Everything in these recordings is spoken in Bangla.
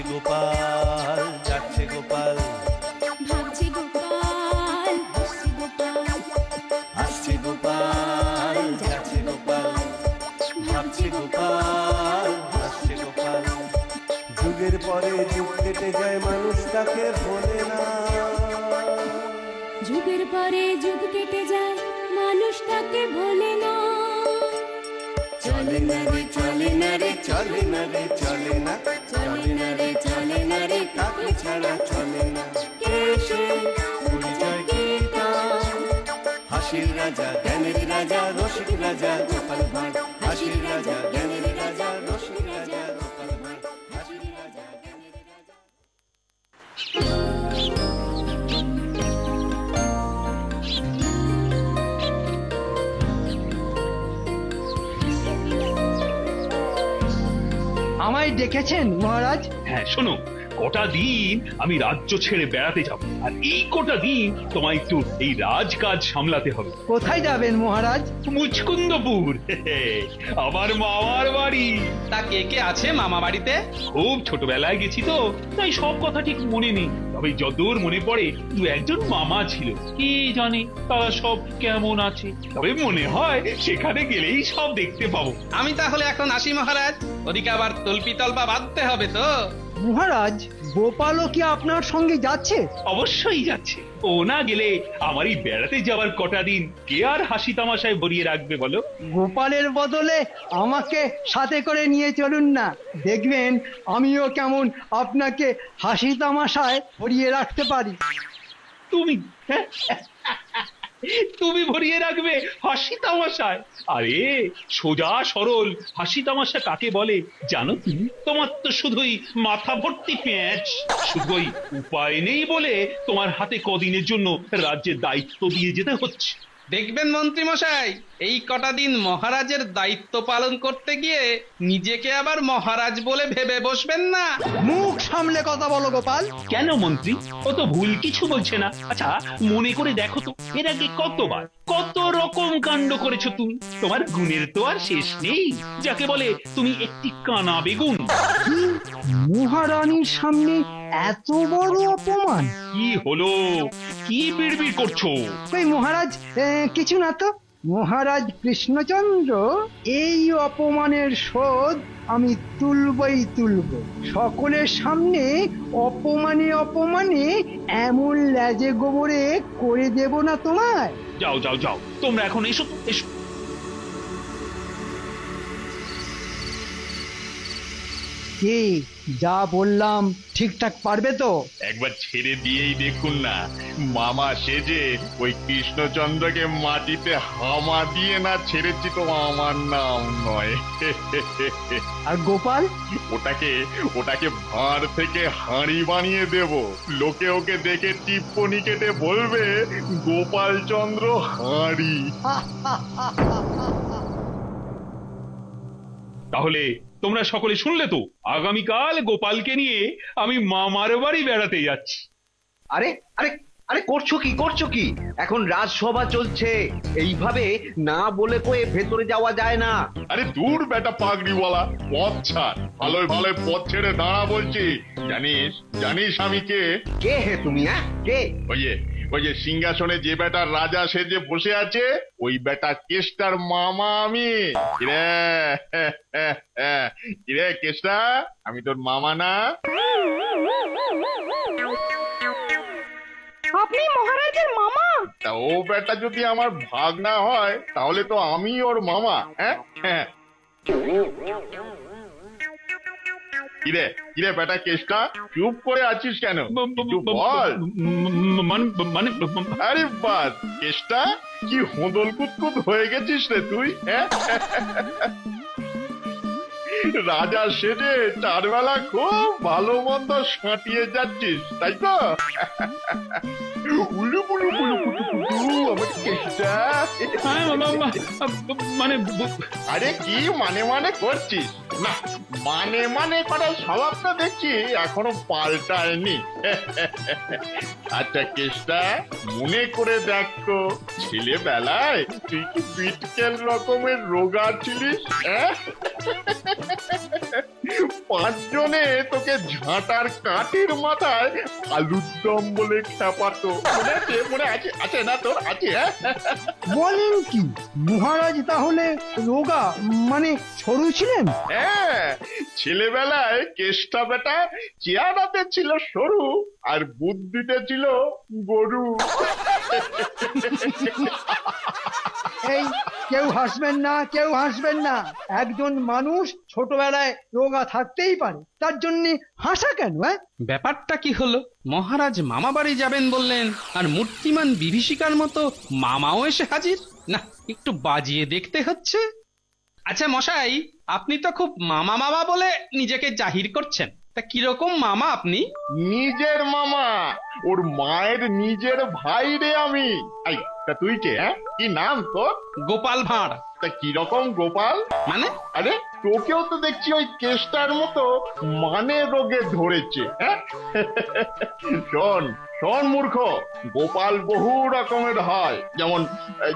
গোপাল, যাচ্ছে গোপাল, ভাবছে গোপাল, হাসছে গোপাল, আসছে গোপাল, যাচ্ছে গোপাল, ভাবছে গোপাল, হাসছে গোপাল। যুগের পরে যুগ কেটে যায়, মানুষ তাকে ভোলে না। যুগের পরে যুগ কেটে যায়, মানুষ তাকে ভোলে না। চলে না রে, চলে না রে, চলে না রে, চলে না, চলে না রে, চলে না রে, কাকে ছাড়া চলে না। কে সে পরিচয় কি তার? হাসির রাজা, জ্ঞানের রাজা, রসিক রাজা গোপাল ভাঁড়। হাসির রাজা, জ্ঞানের রাজা, রসিক রাজা গোপাল ভাঁড়। হাসির রাজা, জ্ঞানের রাজা। আমায় ডেকেছেন মহারাজ? হ্যাঁ শোনো, কটা দিন আমি রাজ্য ছেড়ে বেড়াতে যাব, আর এই কটা দিন তোমায় একটু এই রাজকাজ সামলাতে হবে। কোথায় যাবেন মহারাজ? মুচকুন্দপুর, আমার মামার বাড়ি। তা কে কে আছে মামা বাড়িতে? খুব ছোটবেলায় গেছি তো, তাই সব কথা ঠিক মনে নেই, তবে যতদূর মনে পড়ে দু একজন মামা ছিল, কি জানে তারা সব কেমন আছে। তবে মনে হয় সেখানে গেলেই সব দেখতে পাবো। আমি তাহলে এখন আসি মহারাজ, ওদিকে আবার তল্পি তল্পা বাঁধতে হবে তো। মহারাজ, গোপালও কি আপনার সঙ্গে যাচ্ছে? অবশ্যই যাচ্ছে, ও না গেলে আমার এই বেড়াতে যাওয়ার কটা দিন কে আর হাসি তামাশায় ভরিয়ে রাখবে বলো? গোপালের বদলে আমাকে সাথে করে নিয়ে চলুন না, দেখবেন আমিও কেমন আপনাকে হাসি তামাশায় ভরিয়ে রাখতে পারি। তুমি হ্যাঁ? তুমি ভরিয়ে রাখবে হাসি তামাশায়? আরে সোজা সরল হাসি তামাশা কাকে বলে জানো তুমি? তোমার তো শুধুই মাথা ভর্তি পেঁচ। শুধুই উপায় নেই বলে তোমার হাতে কদিনের জন্য রাজ্যের দায়িত্ব দিয়ে যেতে হচ্ছে। দেখবেন মন্ত্রী মশাই, এই কটা দিন মহারাজের দায়িত্ব পালন করতে গিয়ে নিজেকে আবার মহারাজ বলে ভেবে বসবেন না। মুখ সামলে কথা বলো গোপাল। কেন মন্ত্রী, ও তো ভুল কিছু বলছে না। আচ্ছা মনে করে দেখো তো, এর আগে কতবার কত রকম কাণ্ড করেছো তুমি। তোমার গুণের তো আর শেষ নেই, যাকে বলে তুমি একটি কানা বেগুন। মহারানীর সামনে এত বড় অপমান! কি হলো, কি বিড়বিড় করছো? কই মহারাজ, কিছু না তো। মহারাজ কৃষ্ণচন্দ্র, এই অপমানের শোধ আমি তুলবই তুলব। সকলের সামনে অপমানে অপমানে এমন লেজে গোবরে করে দেব না তোমায়। যাও যাও যাও, তোমরা এখন এসো তো, এসো। কে যা বললাম ঠিকঠাক পারবে তো? একবার ছেড়ে দিয়েই দেখুন না, মামা সেজে ওই কৃষ্ণচন্দ্রকে মাটিতে হামা দিয়ে না ছেড়েছি তো আমার নাম নয়। আর গোপাল? ওটাকে ভাঁড় থেকে হাঁড়ি বানিয়ে দেব। লোকে ওকে দেখে টিপ্পনি কেটে বলবে গোপালচন্দ্র হাঁড়ি। তাহলে তোমরা সকলে শুনলে তো, আগামীকাল গোপালকে নিয়ে আমি মামার বাড়ি বেড়াতে যাচ্ছি। আরে আরে আরে করছো কি? এখন রাজসভা চলছে, এইভাবে না বলে কয়ে ভেতরে যাওয়া যায় না। আরে দূর বেটা পাগড়িওয়ালা, পথ ছাড়, ভালোই ভালোই পথ ছেড়ে দাঁড়া বলছি। জানিস আমি কে? কে হে তুমি? হ্যাঁ কে? ওই যে সিংহাসনে যে বেটা রাজা সেজে বসে আছে, ওই বেটা কেষ্টার মামা আমি। কিরে কেষ্টা, আমি তোর মামা না? আপনি মহারাজের মামা? তা ও বেটা যদি আমার ভাগনা হয়, তাহলে তো আমি ওর মামা। হ্যাঁ। কিরে বেটা কেষ্টা, চুপ করে আছিস কেন? একটু বল। আরে বাস কেষ্টা, কি হোঁদল কুতকুত হয়ে গেছিস রে তুই? হ্যাঁ, রাজা সেজে চারবেলা খুব ভালো মন্দ সাঁটিয়ে যাচ্ছিস, তাই তো? উলু বুলু বুলু কুটু কুটু আমার কেষ্টা। আরে কি মানে করছিস? না, মানে করার স্বভাবটা দেখছি এখনো পাল্টায়নি। আচ্ছা কেষ্টা, মনে করে দেখ তো, ছেলেবেলায় তুই কি বিটকেল রকমের রোগা ছিলিস? 5 জনে তোকে ঝাঁটার কাঠের মাথায় আলুর দম বলে খেপাতো, মনে আছে আছে না তোর? আছে? হ্যাঁ, বলেন কি মহারাজ তাহলে রোগা মানে সরু ছিলেন? হ্যাঁ, ছেলেবেলায় কেষ্টা বেটা চেহারাতে ছিল সরু আর বুদ্ধিতে ছিল গরু। এই কেউ হাসবেন না, কেউ হাসবেন না। একজন মানুষ ছোটবেলায় রোগা থাকতেই পারে, তার জন্য হাসা কেন? ব্যাপারটা কি হলো? মহারাজ মামা বাড়ি যাবেন বললেন, আর মূর্তিমান বিভীষিকার মতো মামাও এসে হাজির। না, একটু বাজিয়ে দেখতে হচ্ছে। আচ্ছা মশাই, আপনি তো খুব মামা মামা বলে নিজেকে জাহির করছেন, তা কিরকম মামা আপনি? নিজের মামা, ওর মায়ের নিজের ভাই রে আমি। এই, তা তুই কে? হ্যাঁ, কি নাম তোর? গোপাল ভাঁড়। তা কিরকম গোপাল? মানে? আরে তোকেও তো দেখছি ওই কেষ্টার মতো মানে রোগে ধরেছে। হ্যাঁ, শোন শোন মূর্খ, গোপাল বহু রকমের হয়। যেমন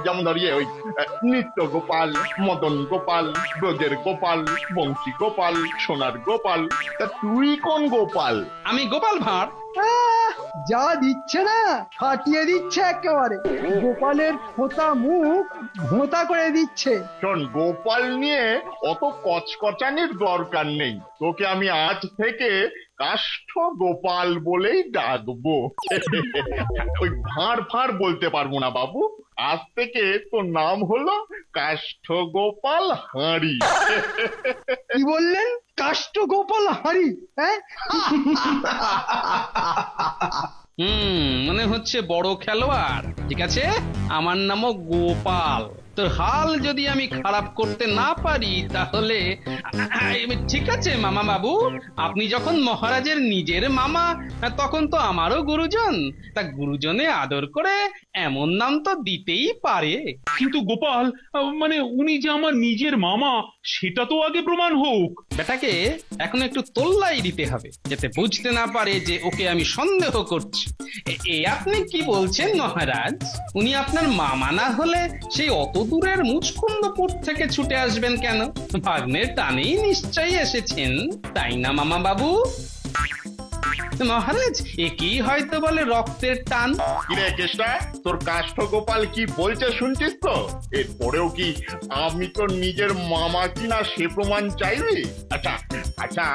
যেমন ধরিয়ে ওই নিত্য গোপাল, মদন গোপাল, ব্রজের গোপাল, বংশী গোপাল, সোনার গোপাল। তা তুই কোন গোপাল? আমি গোপাল ভাঁড়। যা দিচ্ছে না ফাটিয়ে দিচ্ছে একেবারে। গোপালের ফোঁতা মুখ ভোঁতা করে দিচ্ছে। শোন, গোপাল নিয়ে অত কচকচানির দরকার নেই। তোকে আমি আজ থেকে কাষ্ঠ গোপাল বলেই ডাকবো। ওই ভাঁড় ফাঁড় বলতে পারবো না বাবু। আজ থেকে তোর নাম হলো কাষ্ঠ গোপাল হাঁড়ি। কি বললেন? কাষ্ঠ গোপাল হাঁড়ি? হ্যাঁ, মনে হচ্ছে বড় খেলোয়াড়। ঠিক আছে, আমার নামও গোপাল। তোর হাল যদি আমি খারাপ করতে না পারি তাহলে ঠিক আছে মামা বাবু, আপনি যখন মহারাজের নিজের মামা তখন তো আমারও গুরুজন, তা গুরুজনে আদর করে এমন নাম তো দিতেই পারে। কিন্তু গোপাল, মানে উনি যে আমার নিজের মামা, সেটা তো আগে প্রমাণ হোক। বেটাকে এখন একটু তোল্লাই দিতে হবে, যাতে বুঝতে না পারে যে ওকে আমি সন্দেহ করছি। এ আপনি কি বলছেন মহারাজ? উনি আপনার মামা না হলে সেই অত দূরের মুচকুন্দপুর থেকে ছুটে আসবেন কেন? ভাগ্নের টানেই নিশ্চয়ই এসেছেন, তাই না মামা বাবু? মহারাজ, একই হয়তো বলে রক্তের টান। কিরে কেষ্টা, তোর কাষ্ঠ গোপাল কি বলছে শুনছিস তো? এরপরেও কি আমি তোর নিজের মামা কিনা সে প্রমাণ চাইবি? আচ্ছা আচ্ছা,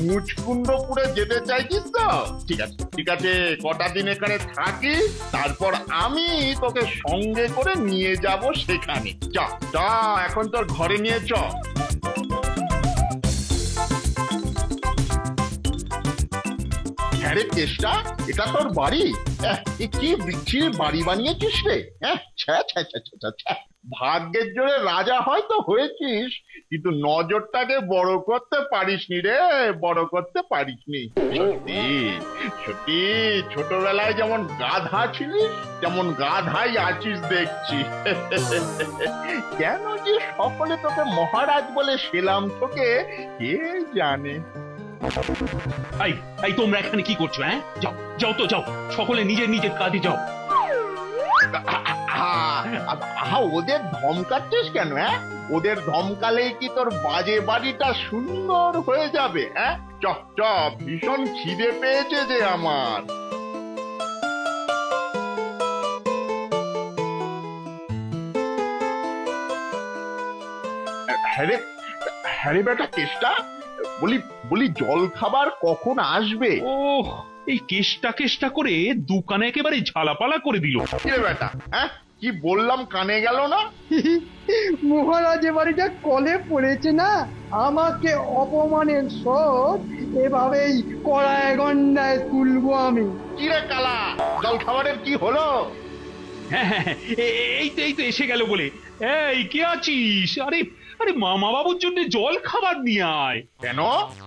মুচকুন্দপুরে যেতে চাইছিস তো? ঠিক আছে ঠিক আছে, কটা দিন এখানে থাকি, তারপর আমি তোকে সঙ্গে করে নিয়ে যাব সেখানে। যা যা, এখন তোর ঘরে নিয়ে চ। আরে কেষ্টা, এটা তোর বাড়ি? কি বিচ্ছিরি বাড়ি বানিয়েছিস রে! ভাগ্যের জোরে রাজা হয়তো হয়েছিস, কিন্তু নজরটাকে বড় করতে পারিসনি রে, বড় করতে পারিসনি। সত্যি সত্যি, ছোটবেলায় যেমন গাধা ছিলিস তেমন গাধাই আছিস দেখছি। কেন যে সকলে তোকে মহারাজ বলে সেলাম তোকে কে জানে। এই তোমরা এখানে কি করছো? হ্যাঁ, যাও যাও তো, যাও সকলে নিজের নিজের কাজে যাও। ওদের ধমকাচ্ছিস কেন? হ্যাঁ, ওদের ধমকালেই কি তোর বাজে বাড়িটা সুন্দর হয়ে যাবে? হ্যাঁ, চ চ, ভীষণ খিদে পেয়েছে যে আমার। হ্যাঁ বেটা কেষ্টা, বলি জল খাবার কখন আসবে? ওহ, এই কেষ্টা কেষ্টা করে দোকানে একেবারে ঝালাপালা করে দিল। বেটা, হ্যাঁ কি বললাম কানে গেল না? মহারাজ এবারিটা কলে পড়েছে না, আমাকে অপমানের শোধ এভাবেই কড়ায় গন্ডায় তুলবো আমি। কি রে কালা, জল খাবারের কি হলো? হ্যাঁ হ্যাঁ, এই তো এসে গেল বলে। এই কে আছিস? আরে আরে মামা বাবুর জন্য জল খাবার নিয়ে আয়। কেন?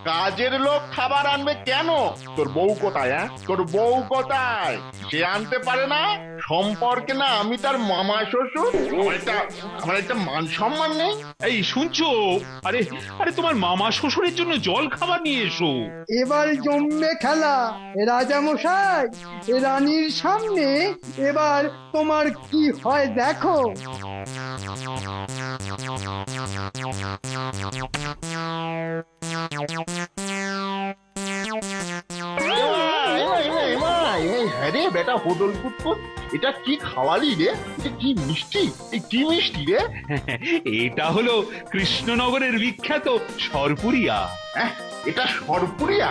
কাজের লোক খাবার আনবে কেন? তোর বউ কোথায়? হ্যাঁ, তোর বউ কোথায়? সে আনতে পারে না? সম্পর্কে না আমি তার মামা শ্বশুর, আমার একটা মান সম্মান নেই? এই শুনছো? আরে আরে তোমার মামা শ্বশুরের জন্য জল খাবার নিয়ে এসো। এবার জমবে খেলা রাজামশাই, রানীর সামনে এবার তোমার কি হয় দেখো। হ্যাঁ রে বেটা হোদল পুত্র, এটা কি খাওয়ালি রে? এটা কি মিষ্টি? এই কি মিষ্টি রে? এটা হলো কৃষ্ণনগরের বিখ্যাত সরপুরিয়া। হ্যাঁ, এটা সরপুরিয়া?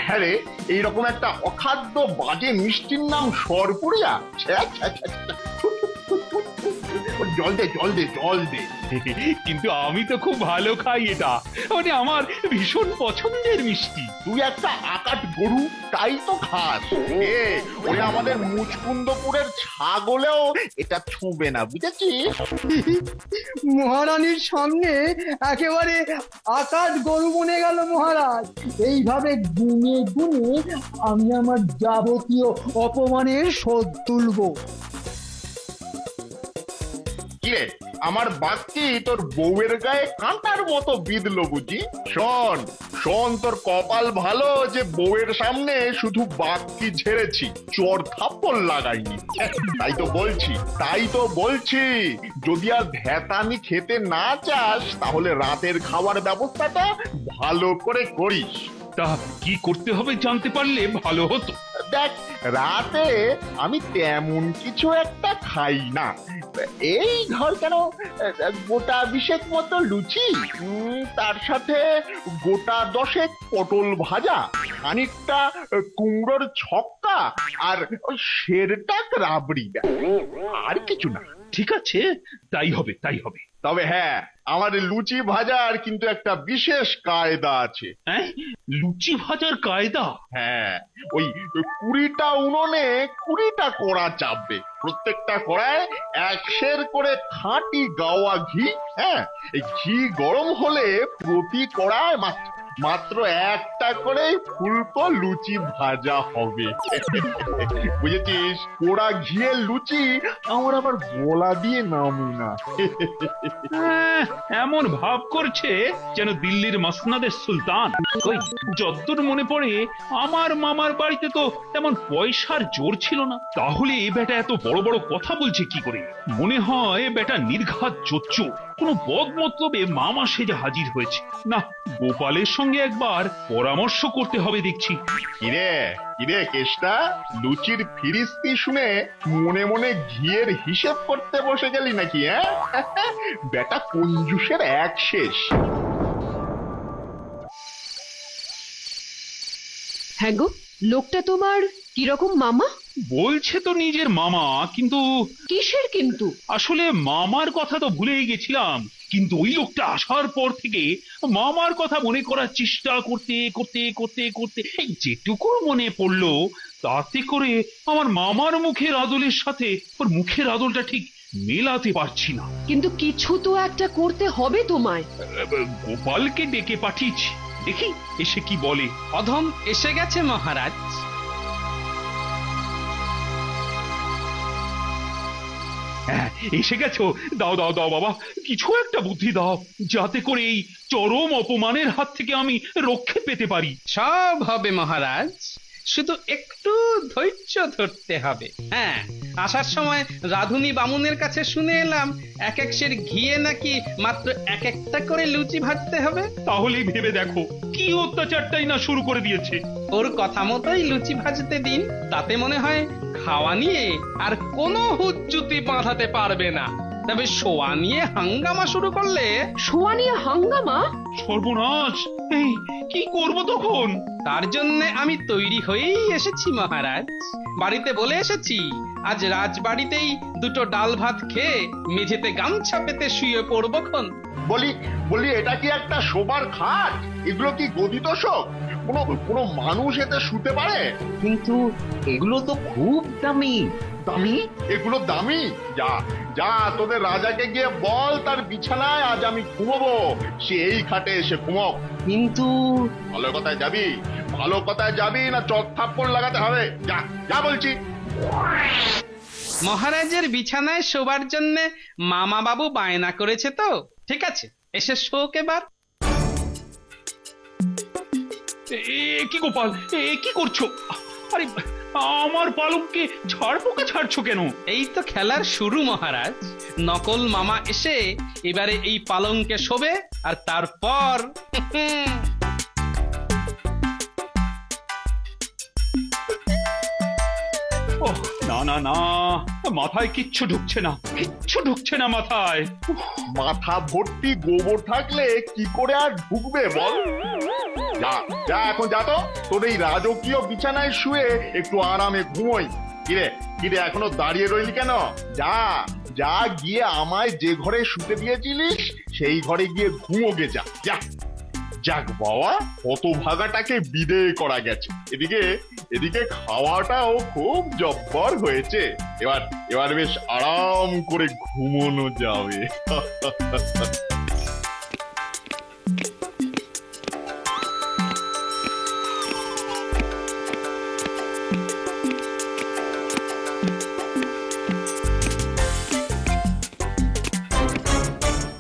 হ্যাঁ রে, এইরকম একটা অখাদ্য বাজে মিষ্টির নাম সরপুরিয়া? ছ্যা, ছ্যা, ছ্যা, ছ্যা। জল দে জল দে জল দে। কিন্তু আমি তো খুব ভালো খাই এটা, মানে আমার ভীষণ পছন্দের মিষ্টি। তুই একটা আকাট গরু, তাই তো খাস। ওরে আমাদের মুচকুন্দপুরের ছাগলেও এটা ছুঁবে না, বুঝেছিস? মহারানীর সামনে একেবারে আকাশ গরু বনে গেল মহারাজ। এইভাবে গুনে গুনে আমি আমার যাবতীয় অপমানের শোধ তুলব। কিরে, আমার বাক্যি তোর বউয়ের গায়ে কাঁটার মতো বিঁধলো বুঝি? শোন শোন, তোর কপাল ভালো যে বউয়ের সামনে শুধু বাক্যি ঝেড়েছি, চোর থাপ্পড় লাগাইনি। তাই তো বলছি যদি আর ভেতানি খেতে না চাস তাহলে রাতের খাওয়ার ব্যবস্থাটা ভালো করে করিস। তা কি করতে হবে জানতে পারলে ভালো হতো। দেখ, রাতে আমি তেমন কিছু একটা খাই না। এই ধর কেন, গোটা 20 মতো লুচি, তার সাথে গোটা 10 পটল ভাজা, খানিকটা কুমড়োর ছক্কা, আর সেরটাক রাবড়ি, আর কিছু না। ঠিক আছে, তাই হবে তাই হবে। তবে হ্যাঁ, আমার লুচি ভাজার কিন্তু একটা বিশেষ কায়দা আছে। হ্যাঁ, লুচি ভাজার কায়দা? হ্যাঁ, ওই 20টা উনুনে 20টা কড়া চাপবে, প্রত্যেকটা কড়ায় 1 সের করে খাঁটি গাওয়া ঘি। হ্যাঁ, এই ঘি গরম হলে প্রতি কড়ায় মাত্র একটা করে ফুলকো লুচি ভাজা হবে। বুঝেছিস? পোড়া ঘিয়ের লুচি আমার আবার গলা দিয়ে নামে না। এমন ভাব করছে যেন দিল্লির মসনদের সুলতান। কই, যতদূর মনে পড়ে আমার মামার বাড়িতে তো তেমন পয়সার জোর ছিল না, তাহলে এ বেটা এত বড় বড় কথা বলছে কি করে? মনে হয় বেটা নির্ঘাত জোচ্চোর, কোনো বদ মতলবে মামা সেজে হাজির হয়েছে। না, গোপালের সঙ্গে একবার পরামর্শ করতে হবে দেখছি। কিরে কিরে কেষ্টা, লুচির ফিরিস্তি শুনে মনে মনে ঘিয়ের হিসেব করতে বসে গেলি নাকি? হ্যাঁ, বেটা কঞ্জুসের এক শেষ। হ্যাঁ গো, লোকটা তোমার কিরকম মামা? বলছে তো নিজের মামা, কিন্তু কিসের কিন্তু? আসলে মামার কথা তো ভুলেই গেছিলাম, কিন্তু ওই লোকটা আসার পর থেকে মামার কথা মনে করার চেষ্টা করতে করতে করতে করতে যেটুকু মনে পড়লো তাতে করে আমার মামার মুখের আদলের সাথে ওর মুখের আদলটা ঠিক মেলাতে পারছি না। কিন্তু কিছু তো একটা করতে হবে তোমায়। গোপালকে ডেকে পাঠিয়েছি, দেখি এসে কি বলে। অধম এসে গেছে মহারাজ। হ্যাঁ, এসে গেছো? দাও দাও দাও বাবা, কিছু একটা বুদ্ধি দাও, যাতে করে এই চরম অপমানের হাত থেকে আমি রক্ষে পেতে পারি। সব হবে মহারাজ, শুধু একটু ধৈর্য ধরতে হবে। হ্যাঁ, আসার সময় রাধুনী বামুনের কাছে শুনে এলাম 1 সের ঘিয়ে নাকি মাত্র 1টা করে লুচি ভাজতে হবে। তাহলেই ভেবে দেখো কি অত্যাচারটাই না শুরু করে দিয়েছে। ওর কথা মতোই লুচি ভাজতে দিন, তাতে মনে হয় খাওয়া নিয়ে আর কোনো হুজ্জুতি বাঁধাতে পারবে না। তবে শোয়া নিয়ে হাঙ্গামা শুরু করলে... শোয়া নিয়ে হাঙ্গামা? সর্বনাশ! এই কি করব তখন? তার জন্য আমি তৈরি হয়েই এসেছি মহারাজ। বাড়িতে বলে এসেছি আজ রাজবাড়িতেই 2টো ডাল ভাত খেয়ে মেঝেতে গামছা পেতে শুয়ে পড়বক্ষণ। বলি এটা কি একটা শোবার খাট? এগুলো কি গদি তোষক? কোনো মানুষ এতে শুতে পারে? কিন্তু এগুলো তো খুব দামি। দামি? এগুলো দামি? যা যা, তোদের রাজাকে গিয়ে বল তার বিছানায় আজ আমি ঘুমবো, সে এই খাটে এসে ঘুমক। কিন্তু ভালো কথায় যাবি না চট থাপ্পড় লাগাতে হবে? যা যা বলছি। মহারাজের বিছানায় শোবার জন্য মামা বাবু বায়না করেছে তো, ঠিক আছে, এসে শোক এবার। কি গোপাল, কি করছো? আরে আমার পালককে ঝাড় পোকা ছাড়ছো কেন? এই তো খেলার শুরু মহারাজ। নকল মামা এসে এবারে এই পালঙ্কে শোবে আর তারপর ওহ, না না না, মাথায় কিচ্ছু ঢুকছে না, কিচ্ছু ঢুকছে না মাথায়। মাথা ভর্তি গোবর থাকলে কি করে আর ঢুকবে বল? যা যা এখন যা তো, তোর এই রাজকীয় বিছানায় শুয়ে একটু আরামে ঘুমোই। কিরে কিরে এখনো দাঁড়িয়ে রইলি কেন? যা যা গিয়ে আমায় যে ঘরে শুতে দিয়েছিলিস সেই ঘরে গিয়ে ঘুমোগে যা যা। যাক বাবা, কত ভাগাটাকে বিদেয় করা গেছে। এদিকে এদিকে খাওয়াটাও খুব জব্বর হয়েছে। এবার এবার বেশ আরাম করে ঘুমোনো যাবে।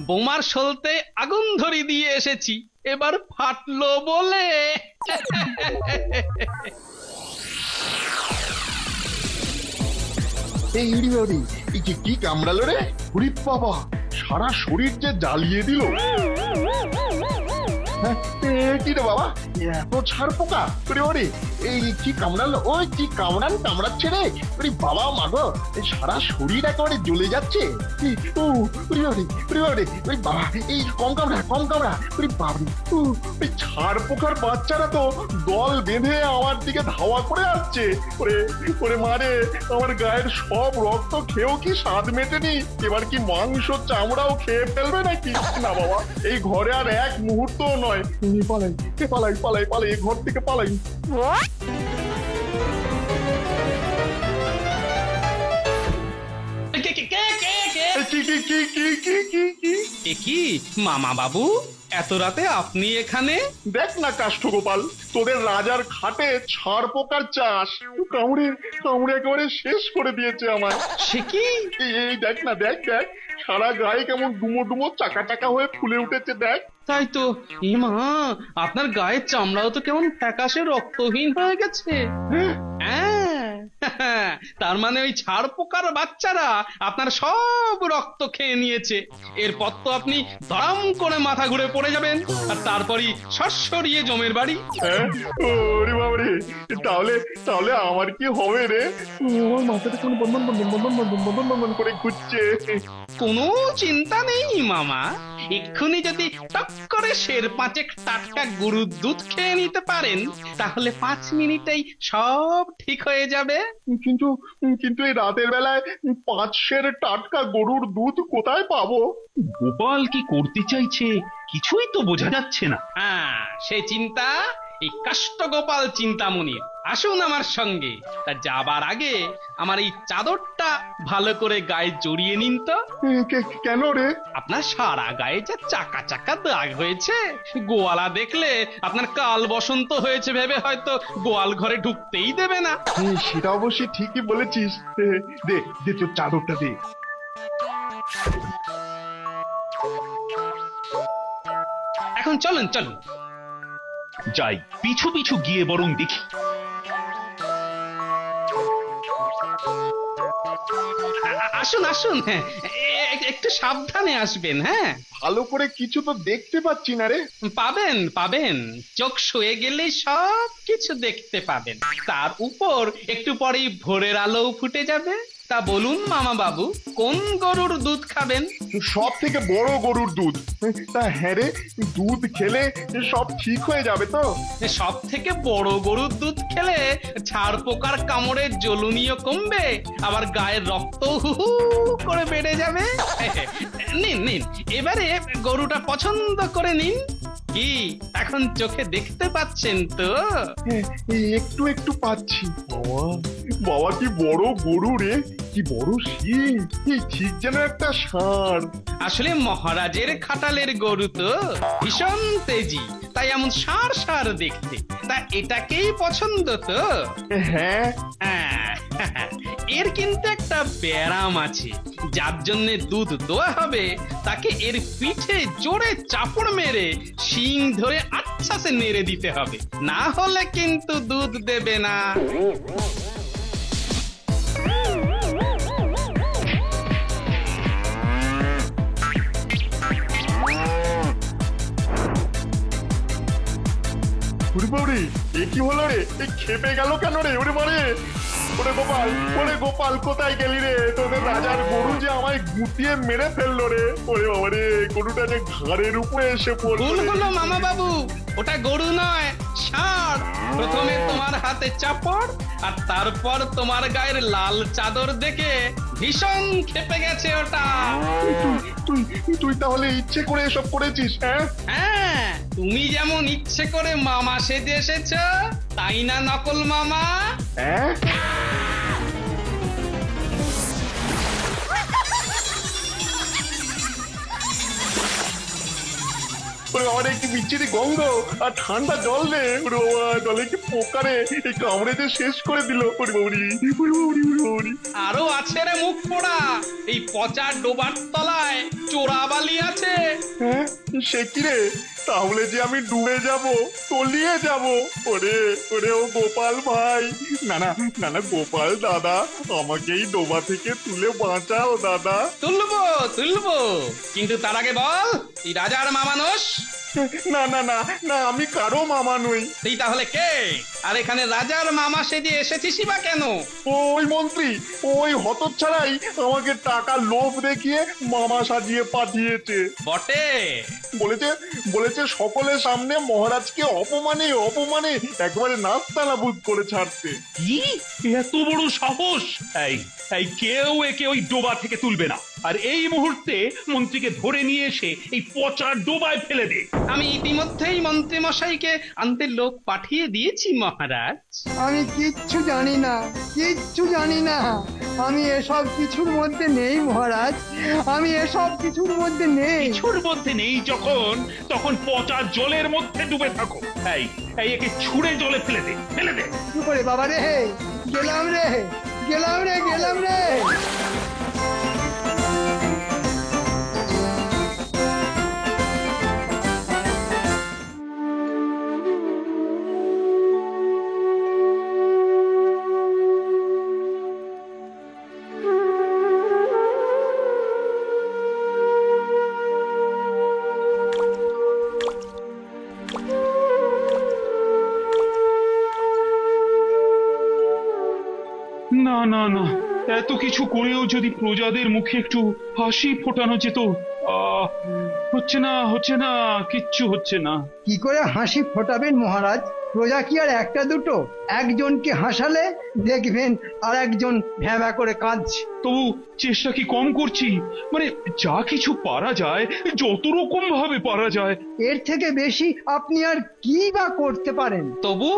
বোমার সলতে আগুন ধরি দিয়ে এসেছি, এবার ফাটলো বলে। এই ইড়ি বাড়ি, এই কি কামড়ালো রে? হরি বাবা, সারা শরীর যে জ্বালিয়ে দিল। হ্যাঁ, কি রে বাবা, এত ছাড় পোকা? ওরে এই কি কামড়ালো? ওই কি কামড়াচ্ছে রে? ওরে বাবা মাগো, এই সারা শরীর একেবারে জ্বলে যাচ্ছে। ওরে বাবা, এই কম কামড়া। ওরে বাবা, ওই ছাড় পোকার বাচ্চারা তো দল বেঁধে আমার দিকে ধাওয়া করে আসছে। ওরে মারে, আমার গায়ের সব রক্ত খেয়েও কি স্বাদ মেটেনি? এবার কি মাংস চামড়াও খেয়ে ফেলবে নাকি? না বাবা, এই ঘরে আর এক মুহূর্ত নয়। পালাই, এই ঘর থেকে পালাই। কি মামা বাবু, এত রাতে আপনি এখানে? দেখ না কাষ্ঠগোপাল, তোদের রাজার খাটে ছাড় পোকার চাষ কামড়ে একেবারে শেষ করে দিয়েছে আমায়। সে কি? এই দেখ না, দেখ সারা গায়ে কেমন ডুমো চাকা হয়ে ফুলে উঠেছে দেখ। তাই তো, এ মা, আপনার গায়ের চামড়াও তো কেমন ফ্যাকাশে রক্তহীন হয়ে গেছে। তার মানে ওই ছাড় পোকার বাচ্চারা আপনার সব রক্ত খেয়ে নিয়েছে। এরপর তো আপনি ধরাম করে মাথা ঘুরে পড়ে যাবেন, আর তারপরই সরিয়ে জমের বাড়ি। ওরে বাবারে, তাহলে আমার কি হবে রে? আমার মাথাটা কোন বন্ধন করে ঘুরছে। কোনো চিন্তা নেই মামা, এক্ষুনি যদি টক করে শের পাঁচেক টাটকা গরুর দুধ খেয়ে নিতে পারেন, তাহলে 5 মিনিটেই সব ঠিক হয়ে যাবে। কিন্তু এই রাতের বেলায় 5 সের টাটকা গরুর দুধ কোথায় পাবো? গোপাল কি করতে চাইছে কিছুই তো বোঝা যাচ্ছে না। সে চিন্তা এই কাষ্ঠগোপাল চিন্তামণির। আসুন আমার সঙ্গে। তা যাবার আগে আমার এই চাদরটা ভালো করে গায়ে জড়িয়ে নিন তো। কেন রে? আপনার সারা গায়ে যা চাকা দাগ হয়েছে, গোয়ালা দেখলে আপনার কাল বসন্ত হয়েছে ভেবে হয়তো গোয়াল ঘরে ঢুকতেই দেবে না। সেটা অবশ্যই ঠিকই বলেছিস। দে তোর চাদরটা দে। এখন চলুন যাই, পিছু গিয়ে বরং দেখি। আসুন, হ্যাঁ, একটু সাবধানে আসবেন। হ্যাঁ, ভালো করে কিছু তো দেখতে পাচ্ছি না রে। পাবেন, চোখ শুয়ে গেলেই সব কিছু দেখতে পাবেন। তার উপর একটু পরেই ভোরের আলো ফুটে যাবে। তা বলুন মামা বাবু, কোন গরুর দুধ খাবেন? সব থেকে বড় গরুর দুধ। তা হ্যাঁ রে, দুধ খেলে সব ঠিক হয়ে যাবে তো? সব থেকে বড় গরুর দুধ খেলে ছাড় পোকার কামড়ে জ্বলুনিও কমবে, আবার গায়ের রক্ত হু করে বেড়ে যাবে। নিন এবারে গরুটা পছন্দ করে নিন। কি এখন চোখে দেখতে পাচ্ছেন তো? একটু পাচ্ছি। বাবা কি বড় গরু রে, কি বড় শিং, ঠিক যেন একটা ষাঁড়। আসলে মহারাজের খাটালের গরু তো ভীষণ তেজি, তাই এমন ষাঁড় দেখতে। তা এটাকেই পছন্দ তো? হ্যাঁ। এর কিন্তু একটা ব্যারাম আছে, যার জন্য দুধ দোয়া হবে তাকে এর পিঠে জোরে চাপড় মেরে শিং ধরে আচ্ছাসে নেড়ে দিতে হবে, না হলে কিন্তু দুধ দেবে না। ওরে বাবরে, এ কি হলো রে? এ খেপে গেল কেন রে? ওরে মারে, ওরে গোপাল কোথায় গেলি রে? তোদের রাজার গরু যে আমায় গুটিয়ে মেরে ফেললো রে। ওরে বাবারে, গরুটা যে ঘাড়ের উপরে এসে পড়লো ভুল রে। হলো মামা বাবু, ওটা গরু নয়, ষাঁড়। প্রথমে তোমার হাতে চাপড়, আর তারপর তোমার গায়ের লাল চাদর দেখে ভীষণ খেপে গেছে ওটা। তুই তুই তাহলে ইচ্ছে করে এসব করেছিস? হ্যাঁ হ্যাঁ, তুমি যেমন ইচ্ছে করে মামা সেজে এসেছ, তাই না নকল মামা? হ্যাঁ, ওরে বাবারে, কি বিচ্ছিরি গন্ধ আর ঠান্ডা জল রে। ওরে বাবা, জলে কি পোকা রে, এই কামড়ে যে শেষ করে দিল। ওরে বাবরি, ওরে বাবরি, ওরে বাবরি। আরো আছে রে মুখ পোড়া, এই পচা ডোবার তলায় চোরাবালি আছে। হ্যাঁ, সে কি রে? তাহলে যে আমি ডুবে যাব, তলিয়ে যাব। ওরে ওরে, ও গোপাল ভাই, না না না না, গোপাল দাদা, আমাকে এই ডোবা থেকে তুলে বাঁচাও দাদা। তুলবো, কিন্তু তার আগে বল, এই রাজার মামা নোস? না না না না, আমি কারো মামা নই। তুই তাহলে কে? আর এখানে রাজার মামা সেজে এসেছিস বা কেন? ওই মন্ত্রী, ওই হতচ্ছাড়াই আমাকে টাকা লোভ দেখিয়ে মামা সাজিয়ে পাঠিয়েছে। বটে? বলেছে বলেছে সকলের সামনে মহারাজকে অপমানে অপমানে একবারে নাস্তানাবুদ করে ছাড়তে। কি এত বড় সাহস! এই এই কেউ একে ওই ডোবা থেকে তুলবে না। আর এই মুহূর্তে মন্ত্রীকে ধরে নিয়ে এসে এই পচা ডোবায় ফেলে দে। আমি ইতিমধ্যেই মন্ত্রী মশাইকে আনতে লোক পাঠিয়ে দিয়েছি মহারাজ। আমি কিচ্ছু জানি না, কিচ্ছু জানি না। আমি এসব কিছুর মধ্যে নেই মহারাজ, আমি এসব কিছুর মধ্যে নেই। কিছুর মধ্যে নেই যখন, তখন পচা জলের মধ্যে ডুবে থাকো। এই এই একে ছুঁড়ে জলে ফেলে দে, ফেলে দে। কি করে বাবা রে, গেলাম রে, গেলাম রে, গেলাম রে। না না না, এত কিছু করেও যদি প্রজাদের মুখে একটু হাসি ফোটানো যেত। হচ্ছে না, কিচ্ছু হচ্ছে না। কি করে হাসি ফোটাবেন মহারাজ? প্রজা কি আর একটা দুটো? একজনকে হাসালে দেখবেন আর একজন ভ্যাবা করে কাঁদছে। তবু চেষ্টা কি কম করছি? মানে যা কিছু পারা যায়, যত রকম ভাবে পারা যায়। এর থেকে বেশি আপনি আর কি বা করতে পারেন? তবু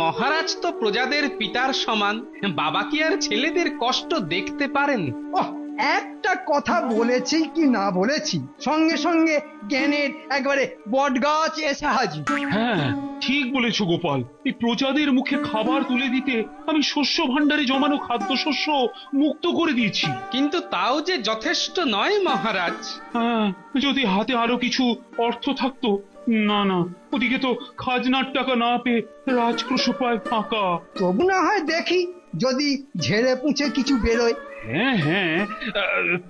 মহারাজ তো প্রজাদের পিতার সমান, বাবা কি আর ছেলেদের কষ্ট দেখতে পারেন? ওহ, একটা কথা বলেছি কি না বলেছি, সঙ্গে সঙ্গে জ্ঞানের একবারে বটগাছ এসে হাজির। হ্যাঁ, ঠিক বলেছো গোপাল। এই প্রজাদের মুখে খাবার তুলে দিতে আমি শস্য ভাণ্ডারে জমানো খাদ্যশস্য মুক্ত করে দিয়েছি। কিন্তু তাও যে যথেষ্ট নয় মহারাজ। হ্যাঁ, যদি হাতে আরো কিছু অর্থ থাকতো। না না, ওদিকে তো খাজনার টাকা না পেয়ে রাজকোষ প্রায় ফাঁকা। তবু না হয় দেখি যদি ঝেড়ে পুঁছে কিছু বেরোয়। হ্যাঁ হ্যাঁ,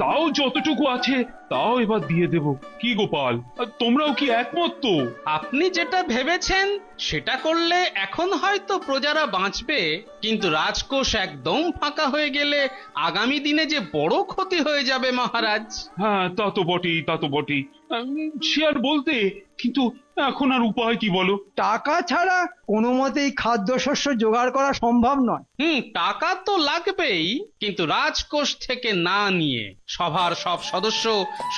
তাও যতটুকু আছে তাও এবার দিয়ে দেব। কি গোপাল, তোমরাও কি একমত তো? আপনি যেটা ভেবেছেন সেটা করলে এখন হয়তো প্রজারা বাঁচবে, কিন্তু রাজকোষ একদম ফাঁকা হয়ে গেলে আগামী দিনে যে বড় ক্ষতি হয়ে যাবে মহারাজ। হ্যাঁ, তা তো বটেই। সে আর বলতে, কিন্তু এখন আর উপায় কি বলো? টাকা ছাড়া কোনো মতেই খাদ্যশস্য জোগাড় করা সম্ভব নয়। টাকা তো লাগবেই, কিন্তু রাজকোষ থেকে না নিয়ে সভার সব সদস্য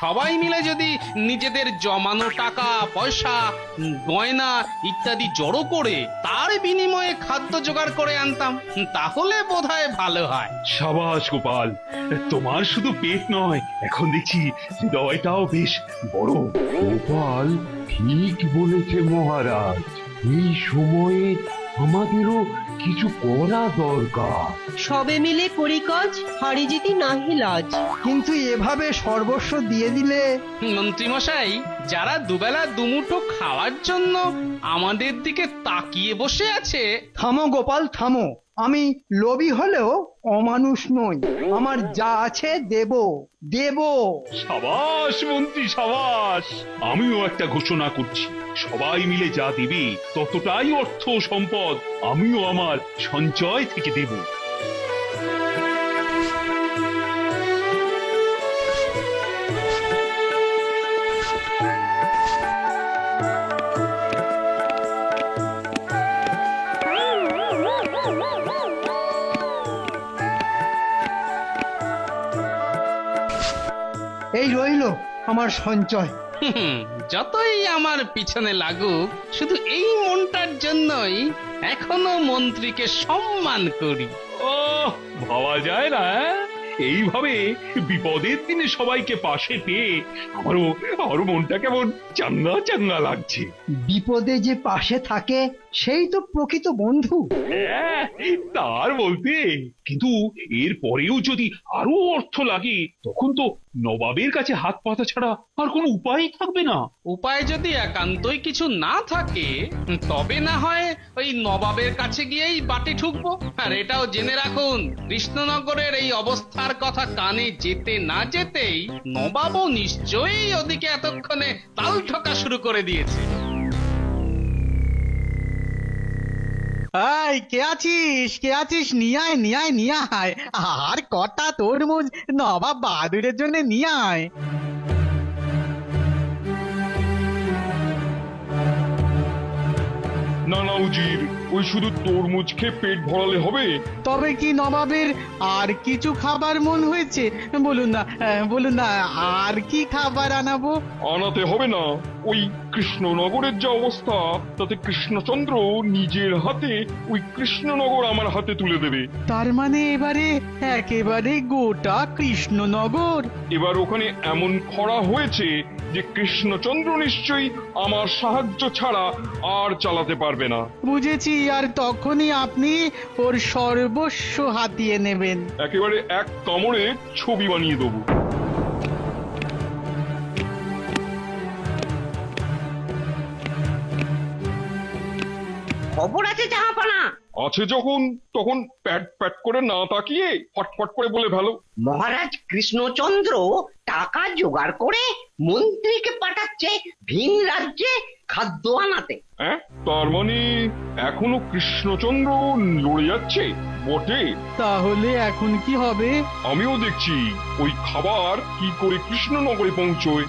সবাই মিলে যদি নিজেদের জমানো টাকা পয়সা গয়না ইত্যাদি জড়ো করে তার বিনিময়ে খাদ্য জোগাড় করে আনতাম, তাহলে বোধহয় ভালো হয়। সাবাস গোপাল, তোমার শুধু পেট নয়, এখন দেখছি হৃদয়টাও বেশ বড়। গোপাল ঠিক বলেছে মহারাজ, এই সময়ে আমাদেরও কিছু করা দরকার। সবে মিলে করি কাজ, হারি জিতি নাহি লাজ। কিন্তু এভাবে সর্বস্ব দিয়ে দিলে। মন্ত্রীমশাই, যারা দুবেলা দুমুঠো খাওয়ার জন্য আমাদের দিকে তাকিয়ে বসে আছে। থামো গোপাল, থামো। আমি লোভী হলেও অমানুষ নই, আমার যা আছে দেব দেব। সাবাস মন্ত্রী সাবাস, আমিও একটা ঘোষণা করছি, সবাই মিলে যা দিবি ততটাই অর্থ সম্পদ আমিও আমার সঞ্চয় থেকে দেব। এই রইল আমার সঞ্চয়। যতই আমার পিছনে লাগুক, শুধু এই মনটার জন্যই এখনো মন্ত্রীকে সম্মান করি। ও ভাবা যায় না, এইভাবে বিপদের দিনে সবাইকে পাশে পেয়ে আমারও মনটা কেমন চাঙ্গা চাঙ্গা লাগছে। বিপদে যে পাশে থাকে সেই তো প্রকৃত বন্ধু। হ্যাঁ, তার বলতে, কিন্তু এর পরেও যদি আরো অর্থ লাগে তখন তো নবাবের কাছে হাত পাতা ছাড়া আর কোনো উপায় থাকবে না। উপায় যদি একান্তই কিছু না থাকে, তবে না হয় ওই নবাবের কাছে গিয়েই বাটি ঠুকবো। আর এটাও জেনে রাখুন, কৃষ্ণনগরের এই অবস্থার কথা কানে যেতে না যেতেই নবাবও নিশ্চয়ই ওদিকে এতক্ষণে তাল ঠোকা শুরু করে দিয়েছে। এই কে আছিস নিয়ে আয় আর কটা তরমুজ নবাব বাহাদুরের জন্য নিয়ে আয়। না না উজির, ওই শুধু তরমুজ খেয়ে পেট ভরালে হবে? তবে কি নবাবের আর কিছু খাবার মন হয়েছে? বলুন না আর কি খাবার আনাবো? আনাতে হবে না, ওই কৃষ্ণনগরের যা অবস্থা তাতে কৃষ্ণচন্দ্র নিজের হাতে ওই কৃষ্ণনগর আমার হাতে তুলে দেবে। তার মানে এবারে একেবারে গোটা কৃষ্ণনগর? এবার ওখানে এমন খরা হয়েছে যে কৃষ্ণচন্দ্র নিশ্চয়ই আমার সাহায্য ছাড়া আর চালাতে পারবে না। বুঝেছি, আর তখনই আপনি ওর সর্বস্ব হাতিয়ে নেবেন। একেবারে এক কামড়ে ছবি বানিয়ে দেবো। খবর আছে জাহাপানা? আছে যখন তখন প্যাট প্যাট করে না তাকিয়ে ফটফট করে বলে ভালো। মহারাজ কৃষ্ণচন্দ্র টাকা জোগাড় করে মন্ত্রীকে পাঠাচ্ছে ভিন রাজ্যে খাদ্য আনাতে। হ্যাঁ, তার মানে এখনো কৃষ্ণচন্দ্র লড়ে যাচ্ছে বটে। তাহলে এখন কি হবে? আমিও দেখছি ওই খাবার কি করে কৃষ্ণনগরে পৌঁছয়।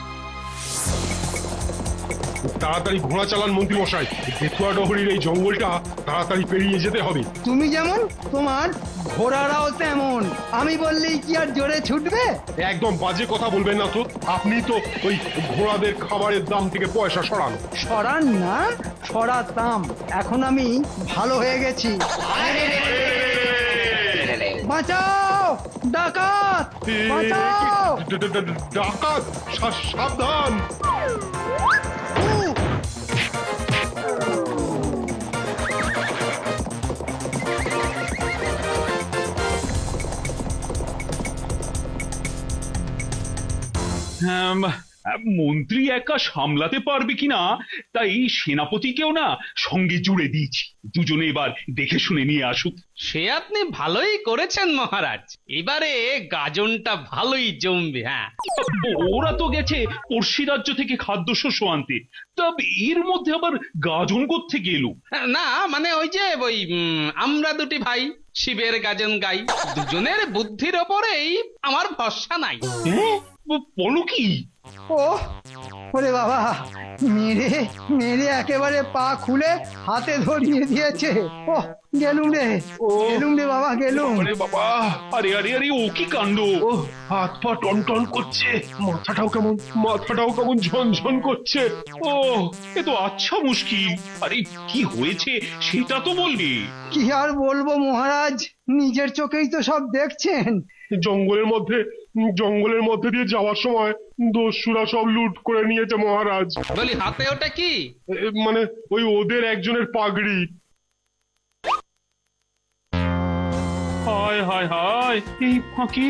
তাড়াতাড়ি ঘোড়া চালান মন্ত্রী মশাই, বেতুয়া ডহরির এই জঙ্গলটা তাড়াতাড়ি পেরিয়ে যেতে হবে। তুমি যেমন তোমার ঘোড়ারাও তেমন, আমি বললেই কি আর জোরে ছুটবে? একদম বাজে কথা বলবেন না তো, আপনি তো ওই ঘোড়াদের খাবারের দাম থেকে পয়সা সরান। সরান না, সরাতাম। এখন আমি ভালো হয়ে গেছি। বাঁচাও ডাকাত, বাঁচাও! ডাকাত, সাবধান! মন্ত্রী একা সামলাতে পারবে কিনা তাই সেনাপতিকেও না সঙ্গে জুড়ে দিয়েছি, দুজনে এবার দেখে শুনে নিয়ে আসুক। সে আপনি ভালোই করেছেন মহারাজ, এবারে গাজনটা ভালোই জমবে। হ্যাঁ, ওরা তো গেছে পড়শি রাজ্য থেকে খাদ্যশস্য আনতে, তা এর মধ্যে আবার গাজন কোত্থেকে এলো? না মানে ওই যে আমরা দুটি ভাই শিবের গাজন গাই, দুজনের বুদ্ধির ওপরেই আমার ভরসা নাই। বলো কি? ওরে বাবা, মেরে একেবারে পা খুলে হাতে ধরিয়ে দিয়েছে। ও গেলুম রে বাবা, গেলুম। আরে বাবা, আরে আরে আরে, ও কি কাণ্ড! হাত পা টন টন করছে, মাথাটাও কেমন ঝনঝন করছে। ও, এ তো আচ্ছা মুশকিল। আরে কি হয়েছে সেটা তো বলবে। কি আর বলবো মহারাজ, নিজের চোখেই তো সব দেখছেন। জঙ্গলের মধ্যে দিয়ে যাওয়ার সময় দস্যুরা সব লুট করে নিয়েছে মহারাজ। বলি হাতে ওটা কি? মানে ওই ওদের একজনের পাগড়ি। হায় হায় হায়, মশাই, এই ফাঁকে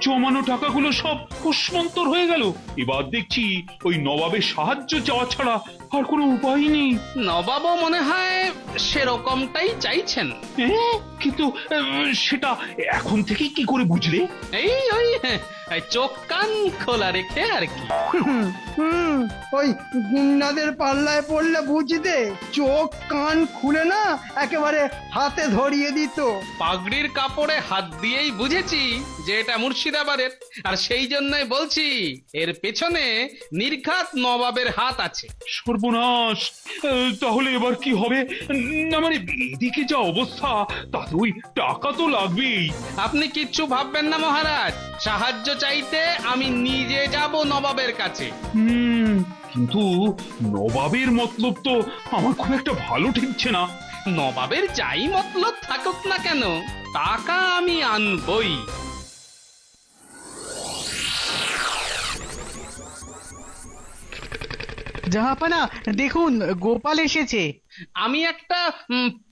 জমানো টাকাগুলো সব কুসমন্তর হয়ে গেল। এবার দেখছি ওই নবাবের সাহায্য চাওয়া ছাড়া আর কোনো উপায় নেই। নবাবও মনে হয় সেরকমটাই চাইছেন। কিন্তু সেটা এখন থেকে কি করে বুঝলে? এই ওই চোখ কান খোলা রেখে আর কি। ওই গুন্ডাদের পাল্লায় পড়লে বুঝতে চোখ কান খুলে না একেবারে হাতে ধরিয়ে দিত। পাগড়ির কাপড়ে হাত দিয়েই বুঝেছি যে এটা মুর্শিদাবাদের, আর সেই জন্যই বলছি এর পেছনে নির্ঘাত নবাবের হাত আছে। সর্বনাশ! তাহলে এবার কি হবে? না মানে এদিকে যা অবস্থা তাতে ওই টাকা তো লাগবেই। আপনি কিচ্ছু ভাববেন না মহারাজ, সাহায্য চাইতে আমি নিজে যাব নবাবের কাছে। কিন্তু নবাবের মতলব তো আমার খুব একটা ভালো ঠেকছে না। নবাবের যাই মতলব থাকুক না কেন, টাকা আমি আনবই। জাহাপানা দেখুন, গোপাল এসেছে। আমি একটা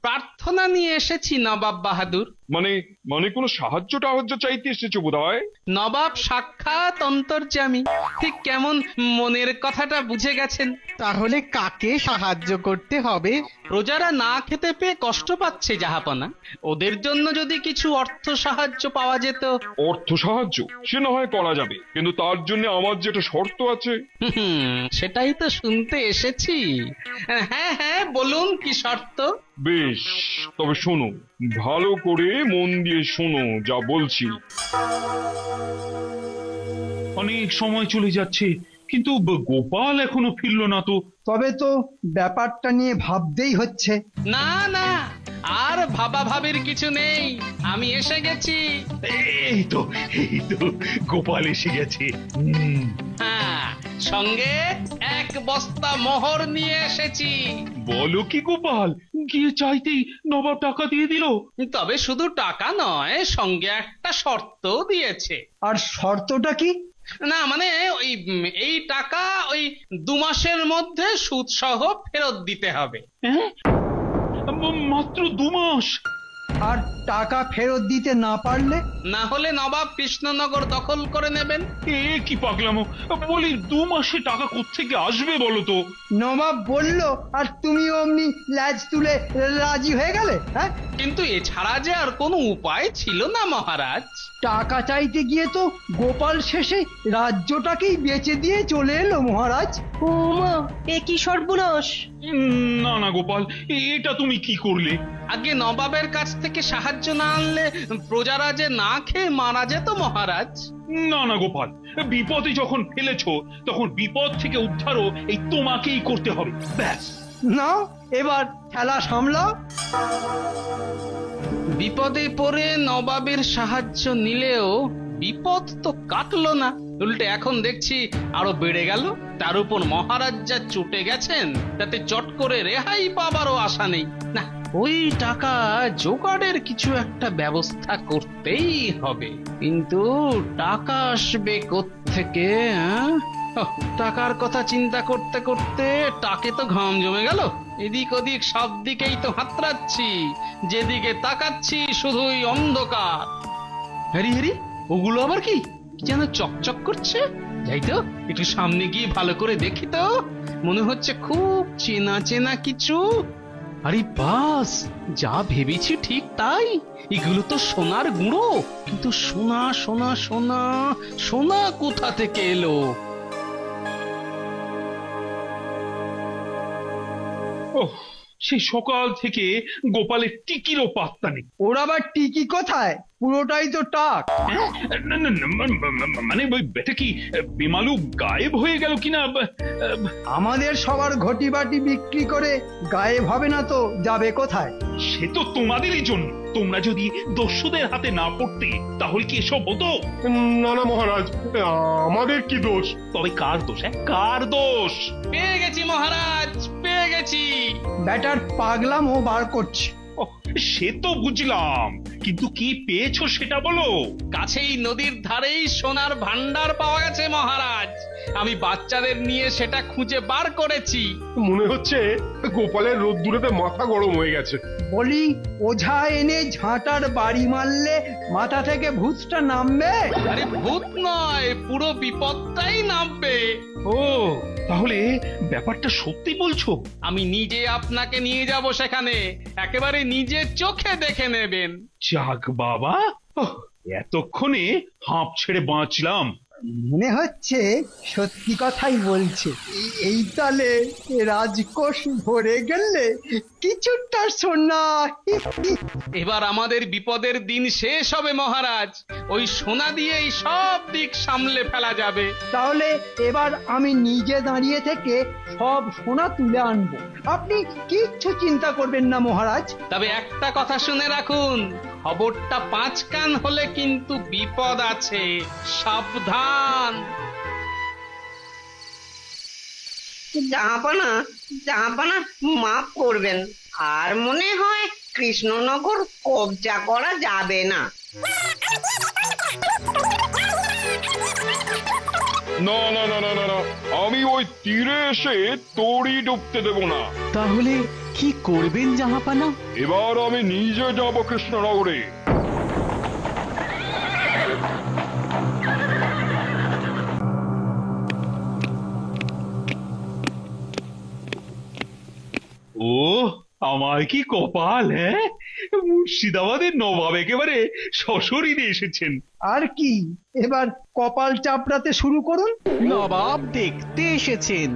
প্রার্থনা নিয়ে এসেছি নবাব বাহাদুর। মানে কোনো সাহায্য টাহায্য চাইতে এসেছো বোধহয়। নবাব সাক্ষাৎ অন্তর্যামী, ঠিক কেমন মনের কথাটা বুঝে গেছেন। তাহলে কাকে সাহায্য করতে হবে? প্রজারা না খেতে পেয়ে কষ্ট পাচ্ছে জাহাপনা, ওদের জন্য যদি কিছু অর্থ সাহায্য পাওয়া যেত। অর্থ সাহায্য সে না হয় করা যাবে, কিন্তু তার জন্য আমার যেটা শর্ত আছে। সেটাই তো শুনতে এসেছি। হ্যাঁ হ্যাঁ, বলুন কি শর্ত? বেশ, তবে শোনো, ভালো করে মন দিয়ে শোনো যা বলছি। অনেক সময় চলে যাচ্ছে, কিন্তু গোপাল এখনো ফিরলো না তো। তবে তো ব্যাপারটা নিয়ে ভাবতেই হচ্ছে। না না, আর ভাবাভাবির কিছু নেই, আমি এসে গেছি। এই তো গোপাল এসে গেছে। হ্যাঁ, সঙ্গে এক বস্তা মোহর নিয়ে এসেছি। বলো কি গোপাল, গিয়ে চাইতেই নবাব টাকা দিয়ে দিল? তবে শুধু টাকা নয়, সঙ্গে একটা শর্তও দিয়েছে। আর শর্তটা কি? না মানে ওই এই টাকা ওই 2 মাসের মধ্যে সুদ সহ ফেরত দিতে হবে। মাত্র 2 মাস? আর টাকা ফেরত দিতে না পারলে? না হলে নবাব কৃষ্ণনগর দখল করে নেবেন। এ কি পাগলামো! বলি 2 মাসে টাকা কোত্থেকে আসবে বলো তো? নবাব বলল আর তুমি অমনি ল্যাজ তুলে রাজি হয়ে গেলে? হ্যাঁ, কিন্তু এছাড়া যে আর কোনো উপায় ছিল না মহারাজ। টাকা চাইতে গিয়ে তো গোপাল শেষে রাজ্যটাকেই বেচে দিয়ে চলে এলো মহারাজ। ওমা, এ কি সর্বনাশ! না না গোপাল, এটা তুমি কি করলে? আগে নবাবের কাছ থেকে সাহায্য না আনলে প্রজারা যে না খেয়ে মারা যেত মহারাজ। না না গোপাল, বিপদে যখন ফেলেছো তখন বিপদ থেকে উদ্ধারও এই তোমাকেই করতে হবে। ব্যাস, না এবার খেলা সামলাও। বিপদে পড়ে নবাবের সাহায্য নিলেও বিপদ তো কাটলো না, উল্টে এখন দেখছি আরো বেড়ে গেল। তার উপর মহারাজ যা চটে গেছেন, তাতে চট করে রেহাই পাবারও আশা নেই। না, ওই টাকা জোগাড়ের কিছু একটা ব্যবস্থা করতেই হবে। কিন্তু টাকা আসবে কোত্থেকে? টাকার কথা চিন্তা করতে করতে টাকে তো ঘাম জমে গেল। এদিক ওদিক সব দিকেই তো হাতড়াচ্ছি, যেদিকে তাকাচ্ছি শুধুই অন্ধকার। হ্যারি হ্যারি, ওগুলো আবার কি যেন চকচক করছে। যাই তো, একটু সামনে গিয়ে ভালো করে দেখি তো। মনে হচ্ছে খুব চেনা চেনা কিছু। আরে বাস, যা ভেবেছি ঠিক তাই। এগুলো তো সোনার গুঁড়ো। কিন্তু সোনা সোনা সোনা সোনা কোথা থেকে এলো? সে সকাল থেকে গোপালের টিকিরও পাত্তা নেই। ওর আবার টিকি কোথায়? পুরোটাই তো টাক। মানে ওই বেটা কি বেমালু গায়েব হয়ে গেল কিনা? আমাদের সবার ঘটি বাটি বিক্রি করে গায়েব হবে না তো যাবে কোথায়? সে তো তোমাদেরই জন্য। তোমরা যদি দস্যুদের হাতে না পড়তে তাহলে কি এসব হতো? না না মহারাজ, আমাদের কি দোষ? তবে কার দোষ? কার দোষ? পেয়ে গেছি মহারাজ, পেয়ে গেছি। ব্যাটার পাগলাম ও বার করছে। সে তো বুঝলাম, কিন্তু কি পেয়েছো সেটা বলো। কাছেই নদীর ধারেই সোনার ভান্ডার পাওয়া গেছে মহারাজ। আমি বাচ্চাদের নিয়ে সেটা খুঁজে বার করেছি। মনে হচ্ছে গোপালের রোদ্দুরেতে মাথা গরম হয়ে গেছে। বলি ওঝা এনে ঝাঁটার বাড়ি মারলে মাথা থেকে ভূতটা নামবে? আরে ভূত নয়, পুরো বিপদটাই নামবে। ও তাহলে ব্যাপারটা সত্যি বলছো? আমি নিজে আপনাকে নিয়ে যাব সেখানে, একেবারে নিজের চোখে দেখে নেবেন। যাক বাবা, এতক্ষণে হাঁপ ছেড়ে বাঁচলাম। মনে হচ্ছে সত্যি কথাই বলছে। এই তালে রাজকোষ ভরে গেলে কিছুটা সোনা। এবার আমাদের বিপদের দিন শেষ হবে মহারাজ। ওই সোনা দিয়েই সব দিক সামলে ফেলা যাবে। তাহলে এবার আমি নিজে দাঁড়িয়ে থেকে সব সোনা তুলে আনবো, আপনি কিচ্ছু চিন্তা করবেন না মহারাজ। তবে একটা কথা শুনে রাখুন, খবরটা 5 কান হলে কিন্তু বিপদ আছে, সাবধান। জাহাপানা মাফ করবেন, আর মনে হয় কৃষ্ণনগর কবজা করা যাবে না। না না না না না না, আমি ওই তীরে এসে তড়ি ডুবতে দেব না। তাহলে কি করবেন জাহাপানা? এবার আমি নিজে যাব কৃষ্ণনগরে। ও আমার কি কপাল! হ্যাঁ, মুর্শিদাবাদের নবাব একেবারে সশরীরে এসেছেন। আর কি, এবার কপাল চাপড়াতে শুরু করুন। নবাব দেখতে এসেছেন।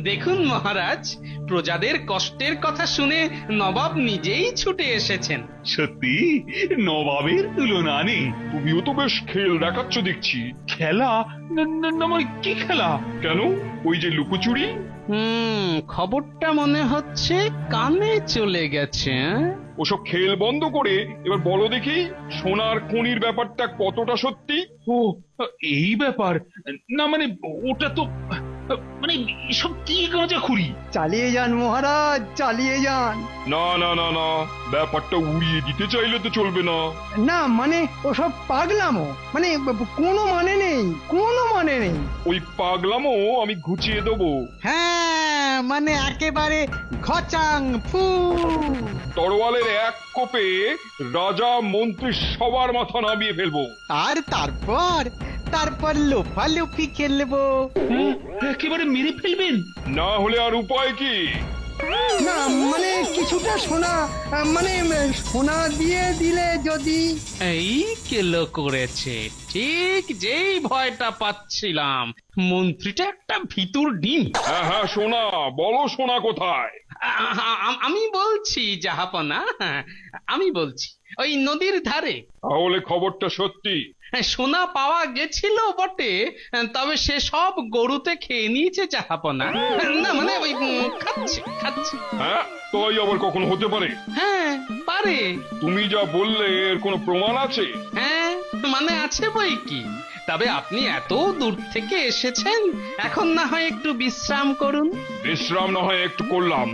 দেখুন মহারাজ, প্রজাদের কষ্টের কথা শুনে নবাব নিজেই ছুটে এসেছেন। সত্যি নবাবের তুলনা নেই। তুমিও তো বেশ খেল দেখাচ্ছ দেখছি। খেলা? না মানে কি খেলা? কেন, ওই যে লুকোচুরি? খবরটা মনে হচ্ছে কানে চলে গেছে। ওসব খেল বন্ধ করে এবার বলো দেখি, সোনার খনির ব্যাপারটা কতটা সত্যি? ও এই ব্যাপার? না মানে ওটা তো মানে এসব কি গাঁজাখুরি। চালিয়ে যান মহারাজ, চালিয়ে যান। না না না না, ব্যাপারটা উড়িয়ে দিতে চাইলে তো চলবে না। না মানে ওসব পাগলামো, মানে কোনো মানে নেই, কোনো মানে নেই। ওই পাগলামো আমি ঘুচিয়ে দেবো। হ্যাঁ, মানে একেবারে ঘচাং ফু। তরোয়ালের এক কোপে রাজা মন্ত্রী সবার মাথা নামিয়ে ফেলবো। আর তারপর লোফালোফি খেলবো। একেবারে মেরে ফেলবেন? না হলে আর উপায় কি? না মানে কিছুটা সোনা, মানে সোনা দিয়ে দিলে যদি। এই কেলো করেছে, ঠিক যেই ভয়টা পাচ্ছিলাম। মন্ত্রীটা একটা ভিতুর ডিম। হ্যাঁ হ্যাঁ, সোনা বলো, সোনা কোথায়? আমি বলছি জাহাপনা, আমি বলছি ওই নদীর ধারে। তাহলে খবরটা সত্যি? সোনা পাওয়া গেছিল বটে, তবে সে সব গরুতে খেয়ে নিয়েছে জাহাপনা। না মানে ওই খাচ্ছে। হ্যাঁ, তাই আবার কখনো হতে পারে? হ্যাঁ পারে। তুমি যা বললে এর কোনো প্রমাণ আছে? হ্যাঁ মানে আছে বই কি। তবে আপনি এত দূর থেকে এসেছেন, এখন না হয় একটু বিশ্রাম করুন। বিশ্রাম না হয় একটু করলাম,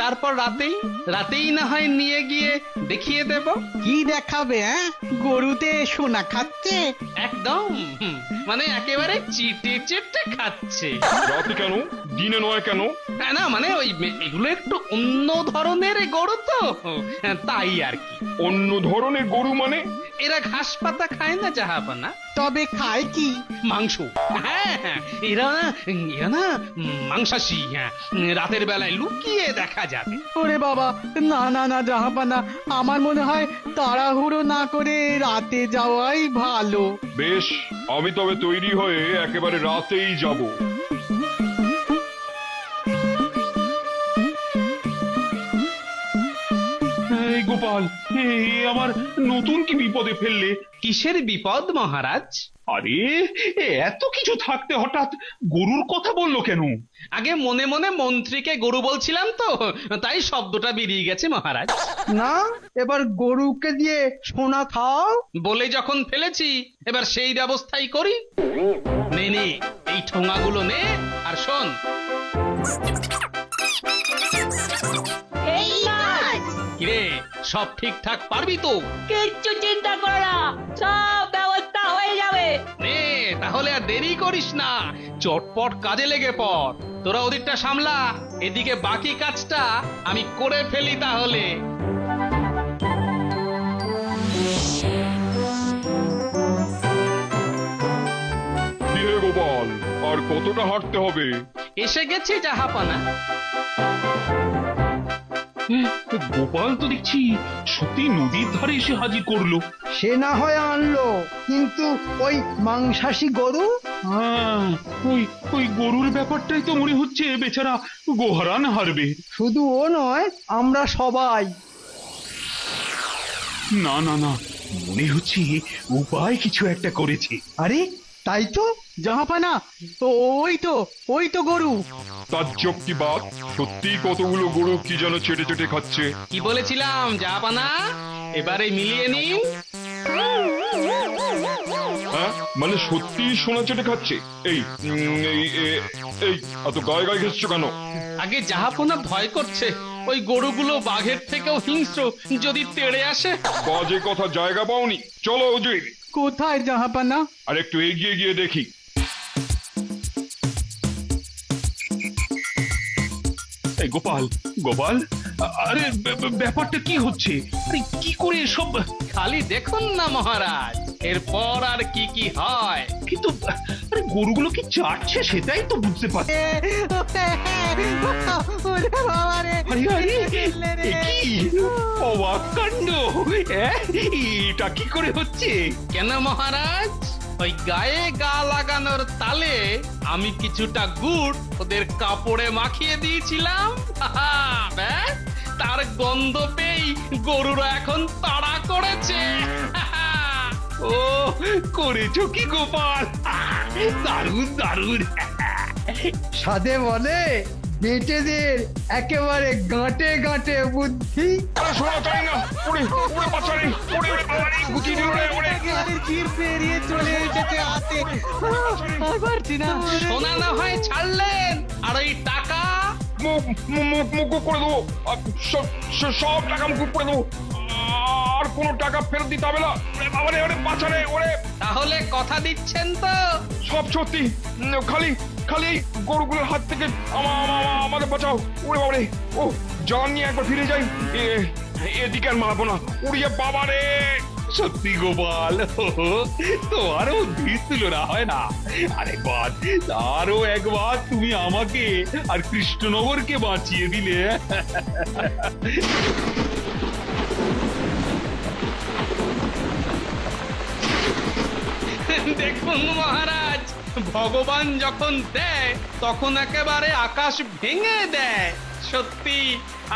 তারপর রাতেই না হয় নিয়ে গিয়ে দেখিয়ে দেব। কি দেখাবে? গরুতে সোনা খাচ্ছে? একদম, মানে একেবারে চিটে চেটে খাচ্ছে। রাতে কেন, দিনে নয় কেন? না মানে ওই এগুলো একটু অন্য ধরনের গরু তো, তাই আর কি। অন্য ধরনের গরু মানে? এরা ঘাস পাতা খায় না জাহাপানা। তবে খায় কি? মাংস। হ্যাঁ, এরা না মাংসাশী। হ্যাঁ, রাতের বেলায় লুকিয়ে দেখা যাবে। ওরে বাবা, না না না জাহাপানা, আমার মনে হয় তাড়াহুড়ো না করে রাতে যাওয়াই ভালো। বেশ, আমি তবে তৈরি হয়ে একেবারে রাতেই যাব। গোপাল, আমার নতুন কি বিপদে ফেললে? কিসের বিপদ মহারাজ? আরে এত কিছু থাকতে হঠাৎ গরুর কথা বললো কেন? আগে মনে মনে মন্ত্রীকে গরু বলছিলাম তো, তাই শব্দটা বেরিয়ে গেছে মহারাজ। না, এবার গরুকে দিয়ে সোনা খাও বলে যখন ফেলেছি, এবার সেই ব্যবস্থাই করি। নে এই ঠোঙাগুলো নে, আর শোন। কিরে, সব ঠিকঠাক পারবি তো? কিচ্ছু চিন্তা করো না, সব ব্যবস্থা হয়ে যাবে। নে তাহলে আর দেরি করিস না, চটপট কাজে লেগে পড়। তোরা ওদিকটা সামলা, এদিকে বাকি কাজটা আমি করে ফেলি তাহলে। কি হে গোপাল, আর কতটা হাঁটতে হবে? এসে গেছি জাহাপানা। গোপাল তো দেখছি সত্যি নদীর ধারে এসে হাজির করলো। সে না হয় আনলো, কিন্তু ওই মাংসাশী গরু? ওই ওই গরুর ব্যাপারটাই তো মনে হচ্ছে বেচারা গোহারান হারবে। শুধু ও নয়, আমরা সবাই। না না না, মনে হচ্ছে উপায় কিছু একটা করেছে। আরে তাই তো। জাহাপানা, ওই তো গরু। তাজ্জব কি বাত, সত্যি কতগুলো গরু কি যেন চেটে চেটে খাচ্ছে। কি বলেছিলাম জাহাপানা, এবারে মিলিয়ে নিন। হ্যাঁ, মানে সত্যি সোনা চেটে খাচ্ছে? এই এই এত গায়ে গায়ে ঘেসছো কেন? আগে জাহাপানা ভয় করছে ওই গরুগুলো বাঘের থেকেও হিংস্র, যদি তেড়ে আসে। বাজে কথা জায়গা পাওনি, চলো উজির। কোথায় জাহাপানা? আর একটু এগিয়ে গিয়ে দেখি। এই গোপাল, গোপাল, আরে ব্যাপারটা কি হচ্ছে? আরে কি করে সব? খালি দেখুন না মহারাজ, এরপর আর কি কি হয়। কিন্তু আরে গরুগুলো কি চাটছে সেটাই তো বুঝতে পারছি। অবাক কাণ্ড! এটা কি করে হচ্ছে? কেন মহারাজ, ওই গায়ে গা লাগানোর তালে আমি কিছুটা গুড় ওদের কাপড়ে মাখিয়ে দিয়েছিলাম। ব্যাস, তার গন্ধ পেয়েই গরুরা এখন তাড়া করেছে। ও করেছো কি গোপাল? দারুণ দারুণ। সাধে বলে বেটেদের একেবারে গাঁটে গাঁটে বুদ্ধি। শোনা চাই না, ওরে ওরে পাছারে, ওরে বাবারে গুটি দিল রে, ওরে জিভ পেরিয়ে চলে এসেছে হাতে। আর পারছি না। সোনা না হয় ছাড়লেন, আর ওই টাকা মুখ করে দেবো, সব টাকা মুখ করে দেবো, আর কোনো টাকা ফেরত দিতে হবে না। বাবারে ওরে পাছারে, ওরে। তাহলে কথা দিচ্ছেন তো? সব সত্যি, খালি খালি গরুগুলোর হাত থেকে আমাদের বাঁচাও। ওরে বাবারে, ও জান নিয়ে একবার ফিরে যাই। এদিকে আর মারবো না, উড়িয়ে বাবারে। সত্যি গোপাল, তো আরো ধীর তুলনা হয় না। আরো একবার তুমি আমাকে আর কৃষ্ণনগরকে বাঁচিয়ে দিলে। দেখুন মহারাজ, ভগবান যখন দেয় তখন একেবারে আকাশ ভেঙে দেয়। সত্যি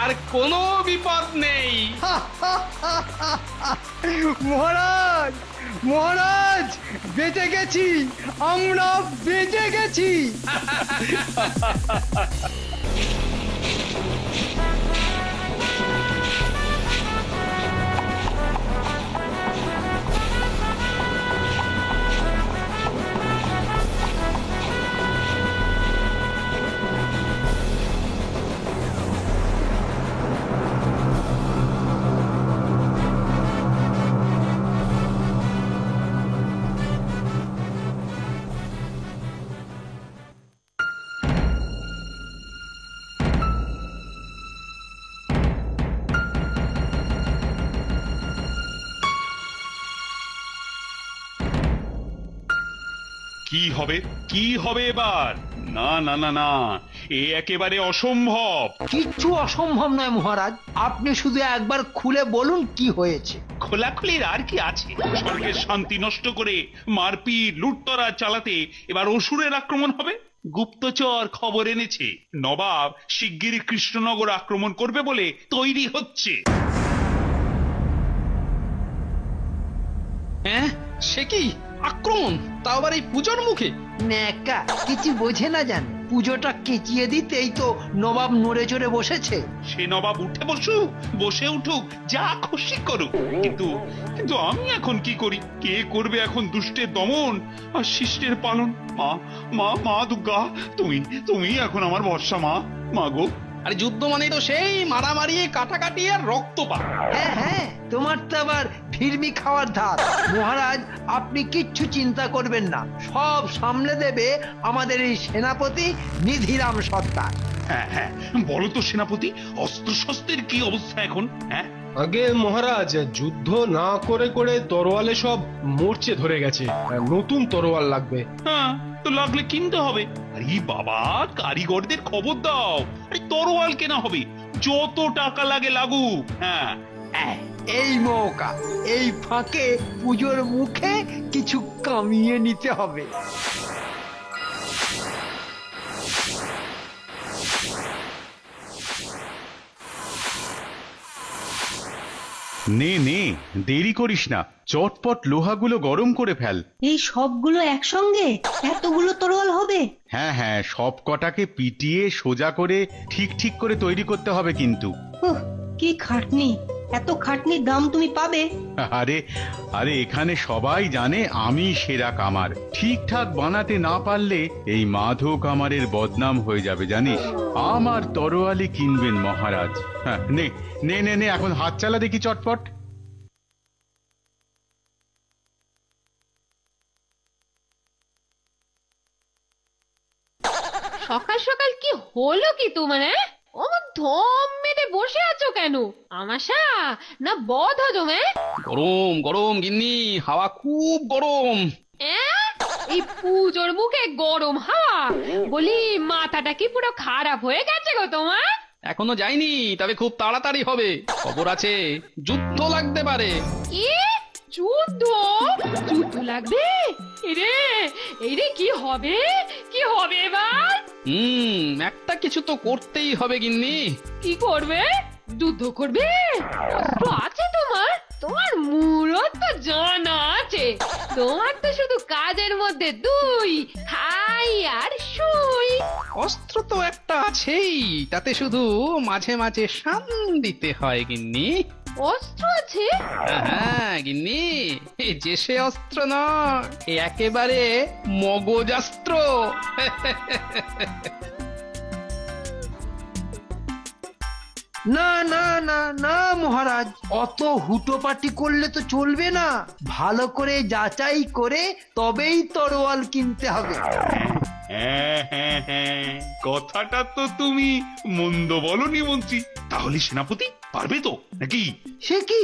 আর কোনো বিপদ নেই। মহারাজ, মহারাজ, বেঁচে গেছি, আমরা বেঁচে গেছি। কি হবে, কি হবে এবার? না না না না, এ একেবারে অসম্ভব। কিচ্ছু অসম্ভব নয় মহারাজ, আপনি শুধু একবার খুলে বলুন কি হয়েছে। খোলাখুলির আর কি আছে? স্বর্গের শান্তি নষ্ট করে মারপিট লুটতরা চালাতে এবার অসুরের আক্রমণ হবে। গুপ্তচর খবর এনেছে নবাব শিগগিরই কৃষ্ণনগর আক্রমণ করবে বলে তৈরি হচ্ছে। হ্যাঁ, সে কি আক্রমণ, তাও আবার এই পুজোর মুখে? নেকা কিছু বোঝে না জান, পুজোটা কেচিয়ে দিতেই তো নবাব নড়ে চড়ে বসেছে। সে নবাব উঠে বসুক, বসে উঠুক, যা খুশি করুক, কিন্তু কিন্তু আমি এখন কি করি? কে করবে এখন দুষ্টের দমন আর শিষ্টের পালন? মা মা মা দুর্গা, তুমি তুমি এখন আমার ভরসা। মা, মা গো, আরে যুদ্ধ মানেই তো সেই মারামারি কাটাকাটি আর রক্তপাত। হ্যাঁ হ্যাঁ, তোমার তো আবার ফিরমি খাওয়ার ধার। মহারাজ, আপনি কিচ্ছু চিন্তা করবেন না, সব সামলে দেবে আমাদের এই সেনাপতি নিধিরাম সর্দার। হ্যাঁ হ্যাঁ, বলো তো সেনাপতি, অস্ত্র শস্ত্রের কি অবস্থা এখন? হ্যাঁ, আগে মহারাজ, যুদ্ধ না করে করে তরোয়ালে সব মরচে ধরে গেছে, নতুন তরোয়াল লাগবে। হ্যাঁ, তো লাগলে কিনতে হবে। আরে বাবা, কারিগরদের খবর দাও, আরে তরোয়াল কেনা হবে, যত টাকা লাগে লাগুক। হ্যাঁ, এই মৌকা, এই ফাঁকে পুজোর মুখে কিছু কামিয়ে নিতে হবে। নে নে, দেরি করিস না, চটপট লোহাগুলো গরম করে ফেল। এই সবগুলো একসঙ্গে এতগুলো তরোয়াল হবে? হ্যাঁ হ্যাঁ, সব কটাকে পিটিয়ে সোজা করে ঠিক ঠিক করে তৈরি করতে হবে কিন্তু। উহ, কি খাটনি! এত খাটনির দাম তুমি পাবে? আরে আরে, এখানে সবাই জানে আমি সেরা কামার। ঠিকঠাক বানাতে না পারলে এই মাধো কামারের বদনাম হয়ে যাবে জানিস। আমার তরোয়ালি কিনবেন মহারাজ। হ্যাঁ, নে নে নে নে, এখন হাত চালা দেখি চটপট। সকাল সকাল কি হলো কি তোমার? অমন ধম মেরে বসে আছো কেন? আমাশা না বদ হজম? গরম গরম গিন্নি, হাওয়া খুব গরম। এই পুজোর মুখে গরম হাওয়া? বলি মাথাটা কি পুরো খারাপ হয়ে গেছে গো তোমার? এখনো যায়নি, তবে খুব তাড়াতাড়ি হবে। খবর আছে, যুদ্ধ লাগতে পারে। কি যুদ্ধ? যুদ্ধ লাগবে? এরে কি হবে? কি হবে এবার? একটা কিছু তো করতেই হবে গিন্নি। কি করবে? যুদ্ধ করবে? অস্ত্র আছে তোমার? তোমার মূলত তো জানা আছে। তোমার তো শুধু কাজের মধ্যে দুই, খাই আর শুই। অস্ত্র তো একটা আছেই, তাতে শুধু মাঝে মাঝে শান দিতে হয় গিন্নি। অস্ত্র আছে? হ্যাঁ গিন্নি, যে সে অস্ত্র নয়, একেবারে মগজাস্ত্র। না না না না মহারাজ, অত হুটোপাটি করলে তো চলবে না। ভালো করে যাচাই করে তবেই তরোয়াল কিনতে হবে। হ্যাঁ হ্যাঁ হ্যাঁ, কথাটা তো তুমি মন্দ বলনি মন্ত্রী। তাহলে সেনাপতি পারবে তো নাকি? সে কি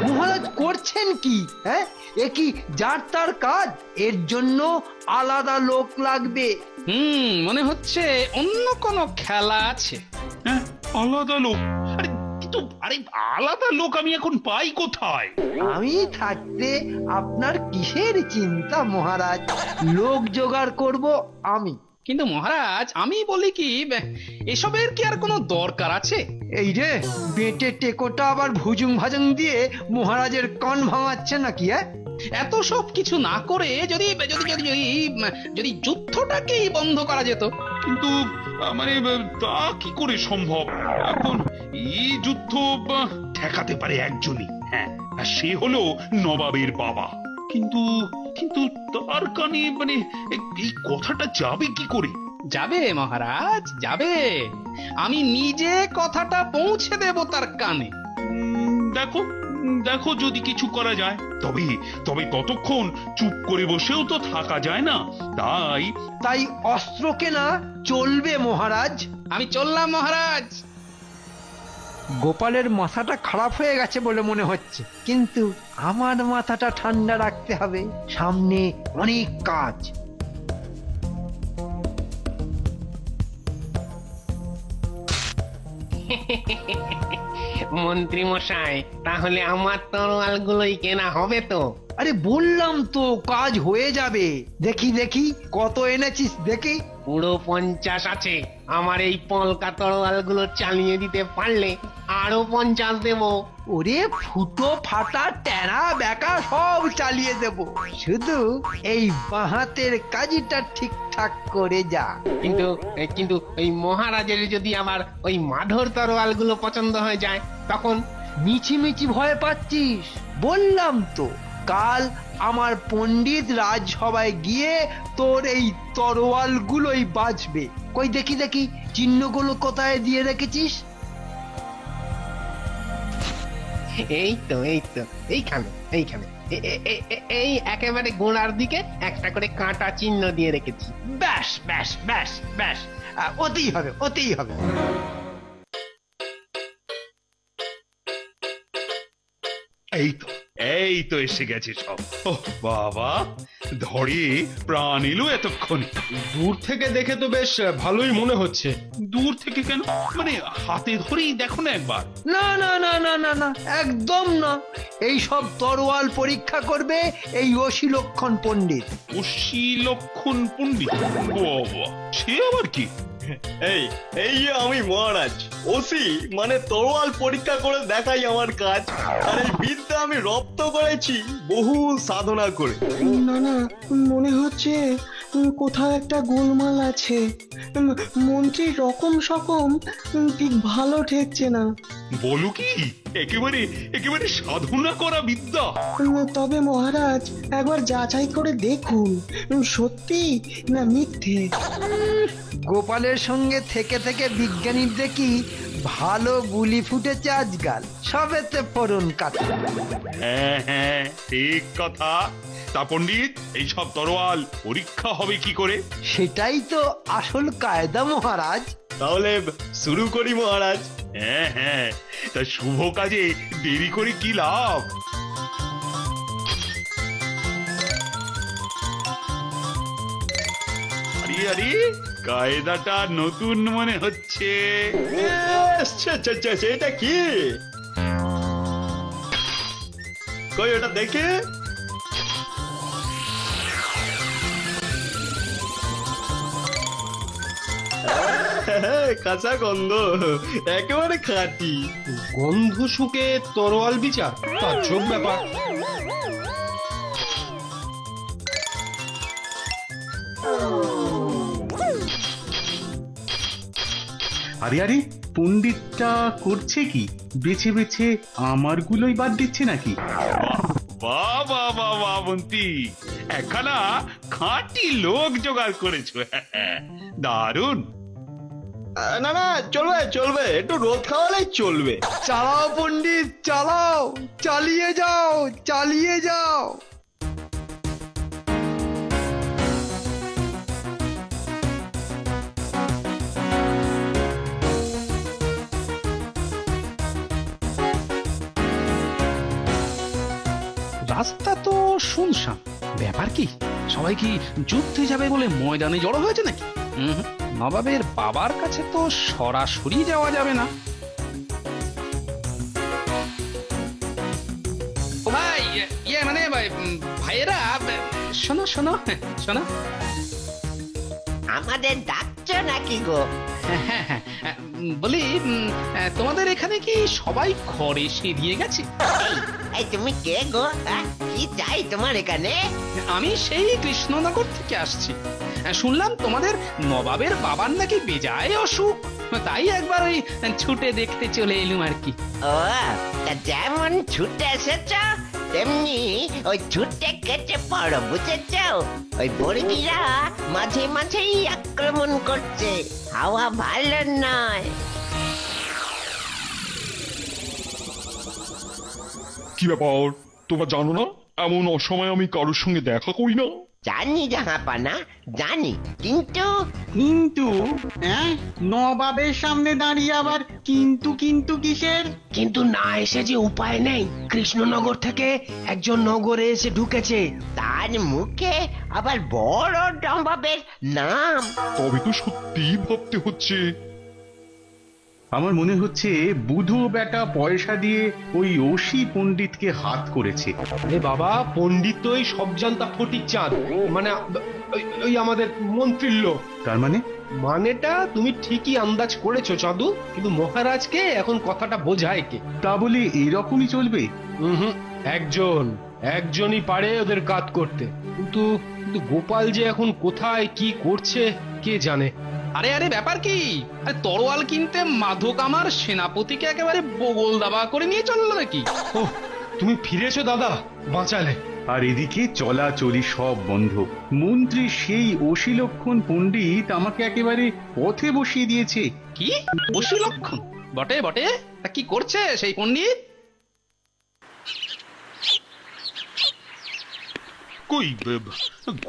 মহারাজ করছেন কি? হ্যাঁ, এ কি যার তার কাজ? এর জন্য আলাদা লোক লাগবে। মনে হচ্ছে অন্য কোনো খেলা আছে। হ্যাঁ, আলাদা লোক? আরে কিন্তু আরে আলাদা লোক আমি এখন পাই কোথায়? আমি থাকতে আপনার কিসের চিন্তা মহারাজ? লোক জোগাড় করব আমি। কিন্তু মহারাজ, আমি বলি কি, এসবের কি আর কোনো দরকার আছে? এই রে, বেটে টেকোটা আবার ভুজুং ভাজুং দিয়ে মহারাজের কান ভাঙাচ্ছে নাকি? এত সব কিছু না করে যদি যদি যদি যদি যুদ্ধটাকেই বন্ধ করা যেত। কিন্তু মানে তা কি করে সম্ভব? এখন এই যুদ্ধ ঠেকাতে পারে একজনই, হ্যাঁ, আর সে হলো নবাবের বাবা। কিন্তু কিন্তু তার কানে মানে এই কথাটা যাবে কি করে? যাবে মহারাজ, যাবে। আমি নিজে কথাটা পৌঁছে দেব তার কানে। দেখো দেখো যদি কিছু করা যায়। তবে তবে ততক্ষণ চুপ করে বসেও তো থাকা যায় না। তাই অস্ত্র কেনা চলবে মহারাজ। আমি চললাম মহারাজ। গোপালের মাথাটা খারাপ হয়ে গেছে বলে মনে হচ্ছে, কিন্তু আমার মাথাটা ঠান্ডা রাখতে হবে। সামনে অনেক কাজ। মন্ত্রী মশাই, তাহলে আমার তরোয়াল গুলোই কেনা হবে তো? আরে বললাম তো, কাজ হয়ে যাবে। দেখি দেখি কত এনেছিস দেখি। পুরো 50 আছে। আমার এই পলকা তরোয়াল গুলো চালিয়ে দিতে পারলে আরো 50 দেব। ওরে ফুটো ফাটা টেরা বেকা সব চালিয়ে দেব, শুধু এই বাহাতের কাজটা ঠিকঠাক করে যা। কিন্তু কিন্তু ওই মহারাজের যদি আমার ওই মাধর তরোয়াল গুলো পছন্দ হয়ে যায় তখন? মিছি মিছি ভয় পাচ্ছিস? বললাম তো, কাল আমার পণ্ডিত রাজসভায় গিয়ে তোর এই তরোয়ালগুলোই বাজবে। কই দেখি দেখি চিহ্নগুলো কোথায় দিয়ে রেখেছিস? এই তো এইখানে এইখানে এই একেবারে গোড়ার দিকে একটা করে কাঁটা চিহ্ন দিয়ে রেখেছি। ব্যাস ব্যাস ব্যাস ব্যাস, ওতেই হবে ওতেই হবে। এই তো এসে গেছে সব। ওহ বাবা, ধরে প্রাণ এলো এতক্ষণে। দূর থেকে দেখে তো বেশ ভালোই মনে হচ্ছে। দূর থেকে কেন, মানে হাতে ধরেই দেখো না একবার। না না না না না না, একদম না। এই সব তরোয়াল পরীক্ষা করবে এই অশিলক্ষণ পণ্ডিত। অশিলক্ষণ পণ্ডিত? বাবা, সে আবার কি? এই যে আমি মহারাজ, ওসি মানে তরোয়াল পরীক্ষা করে দেখাই আমার কাজ। আর এই বিদ্যা আমি রপ্ত করেছি বহু সাধনা করে। না না, মনে হচ্ছে কোথাও একটা গোলমাল আছে। মন্ত্রীর রকম সকম ঠিক ভালো ঠেকছে না। বলো কি? একেবারে একেবারে সাধনা করা বিদ্যা? তবে মহারাজ একবার যাচাই করে দেখুন সত্যি না মিথ্যে। গোপালের সঙ্গে থেকে থেকে বিজ্ঞানীর দেখি ভালো বুলি ফুটেছে আজকাল, সবেতে ফোড়ন কাটা। হ্যাঁ হ্যাঁ, ঠিক কথা। তা পণ্ডিত, এইসব তরোয়াল পরীক্ষা হবে কি করে? সেটাই তো আসল কায়দা মহারাজ। তাহলে শুরু করি মহারাজ। হ্যাঁ হ্যাঁ, তা শুভ কাজে দেরি করে কি লাভ? আরে আরে, কায়দাটা নতুন মনে হচ্ছে। সেটা কি? কই ওটা দেখে। কাঁচা গন্ধ, একেবারে খাঁটি। গন্ধ শুকে তরোয়াল বিচার, তাজ্জব ব্যাপার। আরে আরে, পণ্ডিতটা করছে কি? বেছে বেছে আমারগুলোই বাদ দিচ্ছে নাকি? বাহ বাহ বাহ বাহ, মন্ত্রী একখানা খাঁটি লোক জোগাড় করেছো। দারুণ। না না, চলবে চলবে, একটু রোদ খাওয়ালেই চলবে। চালাও পণ্ডিত চালাও, চালিয়ে যাও চালিয়ে যাও। রাস্তা তো শুনশান, ব্যাপার কি? সবাই কি যুদ্ধে যাবে বলে ময়দানে জড়ো হয়েছে নাকি? নবাবের বাবার কাছে তো সরাসরি যাওয়া যাবে না। ও ভাই, মানে ভাইয়েরা, শোনো শোনো শোনো। আমাদের ডাকছো নাকি গো? বলি, তোমাদের এখানে কি সবাই ঘরে সেরিয়ে গেছে? এই তুমি কে গো? কি চাই তোমার এখানে? আমি সেই কৃষ্ণনগর থেকে আসছি। শুনলাম তোমাদের নবাবের বাবার নাকি বেজায় অসুখ, তাই একবার ওই ছুটে দেখতে চলে এলুম আর কি। ও, তা যেমন ছুটে এসেছ তেমনি ওই ছুটে কেটে পড়ো, বুঝেছ? ওই বর্গীরা মাঝে মাঝেই আক্রমণ করছে, হাওয়া ভালো নয়। কি ব্যাপার, তোমরা জানো না এমন অসময়ে আমি কারোর সঙ্গে দেখা করি না? জানি জাহাপানা জানি, কিন্তু কিন্তু নবাবের সামনে দাঁড়িয়ে আবার কিন্তু কিন্তু কিসের? কিন্তু না এসে যে উপায় নেই। কৃষ্ণনগর থেকে একজন নগরে এসে ঢুকেছে, তার মুখে আবার বড় নবাবের নাম। তবে তো সত্যিই ভাবতে হচ্ছে। আমার মনে হচ্ছে বুধু বেটা পয়সা দিয়ে ওই অসি পণ্ডিতকে হাত করেছে। আরে বাবা, পণ্ডিত তো ওই সব জানতা ফটিক চাঁদ, মানে ওই আমাদের মন্ত্রীর লোক। তার মানে? মানেটা তুমি ঠিকই আন্দাজ করেছো চাঁদু, কিন্তু মহারাজকে এখন কথাটা বোঝায় কে? তা বলি এইরকমই চলবে? একজনই পারে ওদের কাজ করতে, কিন্তু গোপাল যে এখন কোথায় কি করছে কে জানে। আরে আরে, ব্যাপার কি? আরে তরোয়াল কিনতে মাধব আমার সেনাপতিকে একেবারে বগল দাবা করে নিয়ে চললো নাকি? ও, তুমি ফিরেছো দাদা, বাঁচালে। আর এদিকে চলাচলি সব বন্ধ। মন্ত্রী সেই অশিলক্ষণ পণ্ডিত আমাকে একেবারে পথে বসিয়ে দিয়েছে। কি অশিলক্ষণ? বটে বটে, তা কি করছে সেই পণ্ডিত? কই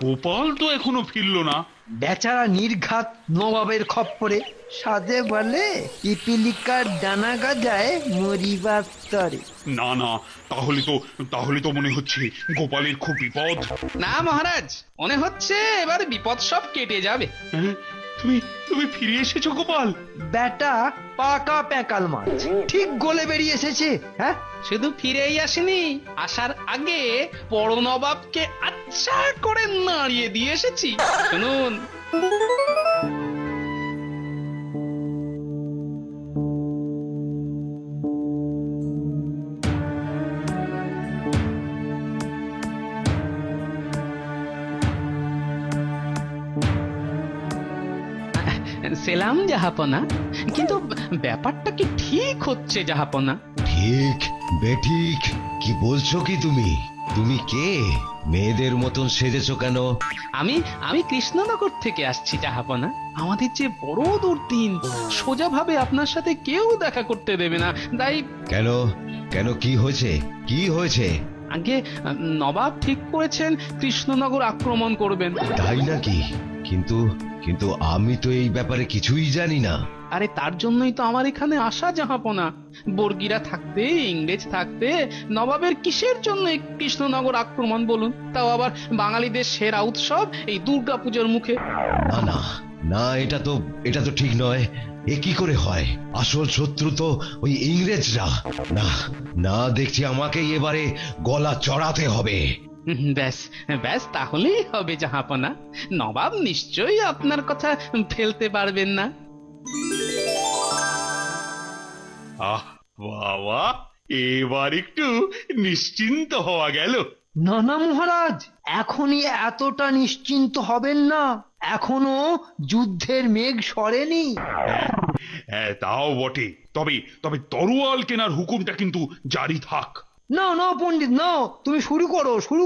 গোপাল তো এখনো ফিরলো না। বেচারা নির্ঘাত নবাবের খপ্পরে, সাধে বলে পিপিলিকার ডানা গজায় মরিবার তরে। না না, তাহলে তো মনে হচ্ছে গোপালের খুব বিপদ। না মহারাজ, মনে হচ্ছে এবার বিপদ সব কেটে যাবে। তুমি ফিরে এসেছো গোপাল? বেটা পাকা প্যাকাল মাছ ঠিক গলে বেরিয়ে এসেছে। হ্যাঁ, শুধু ফিরেই আসেনি, আসার আগে বড় নবাবকে আচ্ছা করে নাড়িয়ে দিয়ে এসেছি। শুনুন। সেলাম জাহাপনা, কিন্তু ব্যাপারটা কি ঠিক হচ্ছে জাহাপনা? ঠিক বেঠিক কি বলছো কি তুমি? তুমি কে? মেয়েদের মতন সেজেছো কেন? আমি কৃষ্ণনগর থেকে আসছি জাহাপনা। আমাদের যে বড় দুর্দিন, সোজা ভাবে আপনার সাথে কেউ দেখা করতে দেবে না। তাই কেন কেন কি হয়েছে? কি হয়েছে? আগে নবাব ঠিক করেছেন কৃষ্ণনগর আক্রমণ করবেন। তাই নাকি? কিন্তু কিন্তু আমি তো এই ব্যাপারে কিছুই জানি না। আরে তার জন্যই তো আমার এখানে আসা জাহাপনা। বর্গিরা থাকতে, ইংরেজ থাকতে নবাবের কিসের জন্য কৃষ্ণনগর আক্রমণ বলুন? তাও আবার বাঙালিদের সেরা উৎসব এই দুর্গা পুজোর মুখে। না না না, এটা তো ঠিক নয়। এ কি করে হয়? আসল শত্রু তো ওই ইংরেজরা। না না, দেখছি আমাকেই এবারে গলা চড়াতে হবে। ব্যাস ব্যাস, তাহলেই হবে জাহাপনা। নবাব নিশ্চয়ই আপনার কথা ফেলতে পারবেন না। আহ বাবা, এবার একটু নিশ্চিন্ত হওয়া গেল। না না মহারাজ, এখনই এতটা নিশ্চিন্ত হবেন না। এখনো যুদ্ধের মেঘ সরেনি। হ্যাঁ তাও বটে, তবে তরোয়াল কেনার হুকুমটা কিন্তু জারি থাক। না না পণ্ডিত, না, তুমি শুরু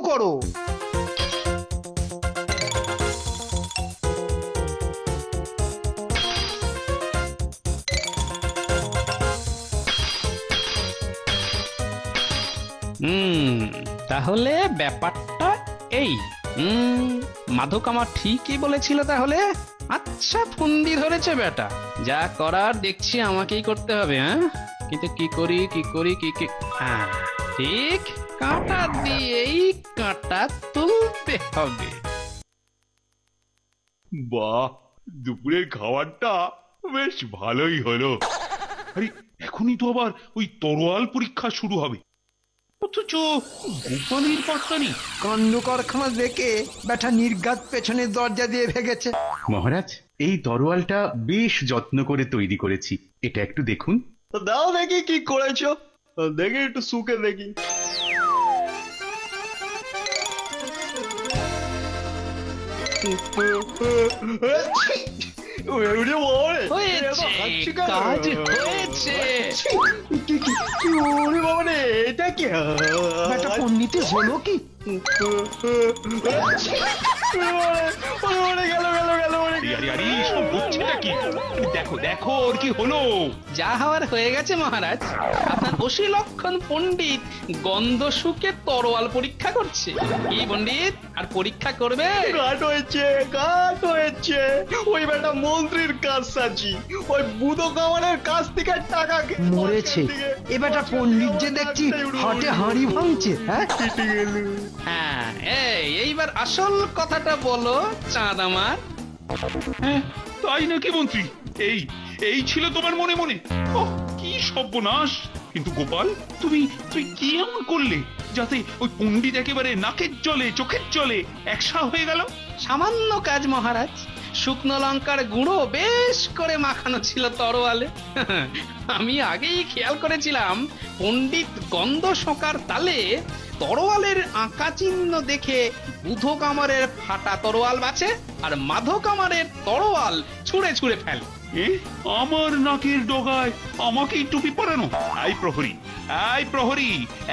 করো। তাহলে ব্যাপারটা এই। মাধব আমার ঠিকই বলেছিল তাহলে। আচ্ছা, ফন্দি ধরেছে বেটা। যা করার দেখছি আমাকেই করতে হবে। হ্যাঁ, কিন্তু কি করি? হ্যাঁ ঠিক, কাঁটা দিয়েই কাঁটা তুলতে হবে। বাহ, দুপুরের খাবারটা বেশ ভালোই হলো। আরে এখনই তো আবার ওই তরোয়াল পরীক্ষা শুরু হবে, অথচ গোপালের পাত্তা নেই। কাণ্ড কারখানা দেখে বেটা নির্ঘাত পেছনের দরজা দিয়ে ভেগেছে। মহারাজ, এই তরোয়ালটা বেশ যত্ন করে তৈরি করেছি, এটা একটু দেখুন। দাও দেখি কি করেছো, দেখি একটু শুকে দেখি। এটা কি বেটা পণ্ডিতে হলো কি? দেখো ওর কি হলো। যা হওয়ার হয়ে গেছে মহারাজ। আপনার অশিলক্ষণ পণ্ডিত গন্ধ শুকে তরোয়াল পরীক্ষা করছে। কি পণ্ডিত, আর পরীক্ষা করবে? কাট হয়েছে। ওই বেটা মন্ত্রীর কাজ সাজি, ওই বুধো কামানের কাছ থেকে টাকা মরেছে। এ বেটা পণ্ডিত যে দেখছি হাটে হাঁড়ি ভাঙছে। হ্যাঁ, এইবার আসল কথাটা বলো চাঁদ আমার। হ্যাঁ তাই নাকি মন্ত্রী? এই ছিল তোমার মনে? কি সর্বনাশ! কিন্তু গোপাল, তুমি কি এমন করলে যাতে ওই পণ্ডিত একেবারে নাকের জলে চোখের জলে একসা হয়ে গেল? সামান্য কাজ মহারাজ। শুকনো লঙ্কার গুঁড়ো বেশ করে মাখানো ছিল তরোয়ালে। আমি আগেই খেয়াল করেছিলাম পণ্ডিত গন্ধ শোকার তালে তরোয়ালের আঁকা চিহ্ন দেখে বুধো কামারের ফাটা তরোয়াল বাঁচে আর মাধো কামারের তরোয়াল ছুঁড়ে ফেলে। আমার নাকের ডগায় আমাকেই টুপি পরানো? এই প্রহরী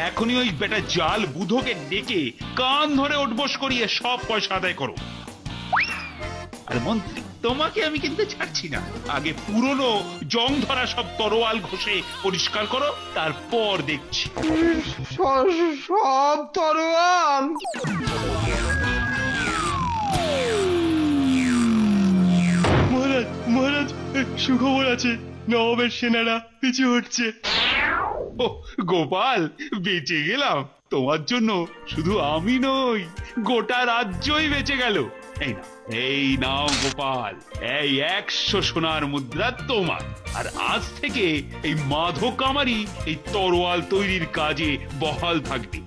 এখনই ওই বেটা জাল বুধোকে ডেকে কান ধরে উঠবোস করিয়ে সব পয়সা আদায় করো। আর মন্ত্রী, তোমাকে আমি কিন্তু ছাড়ছি না। আগে পুরনো জং ধরা সব তরোয়াল ঘষে পরিষ্কার করো, তারপর দেখছি। সব তরোয়াল? মহারাজ সুখবর আছে, নবাবের সেনারা পিছু হটছে। ও গোপাল, বেঁচে গেলাম। তোমার জন্য শুধু আমি নই, গোটা রাজ্যই বেঁচে গেল। এই নাও গোপাল, এই 100 সোনার মুদ্রা তোমার। আর আজ থেকে এই মাধো কামারি এই তরোয়াল তৈরির কাজে বহাল থাকবে,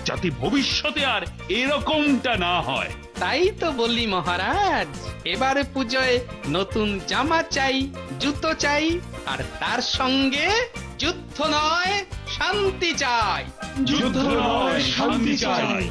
যাতে ভবিষ্যতে আর এরকমটা না হয়। তাই তো বললি মহারাজ, এবারে পুজোয় নতুন জামা চাই, জুতো চাই, আর তার সঙ্গে যুদ্ধ নয় শান্তি চাই। যুদ্ধ নয় শান্তি চাই।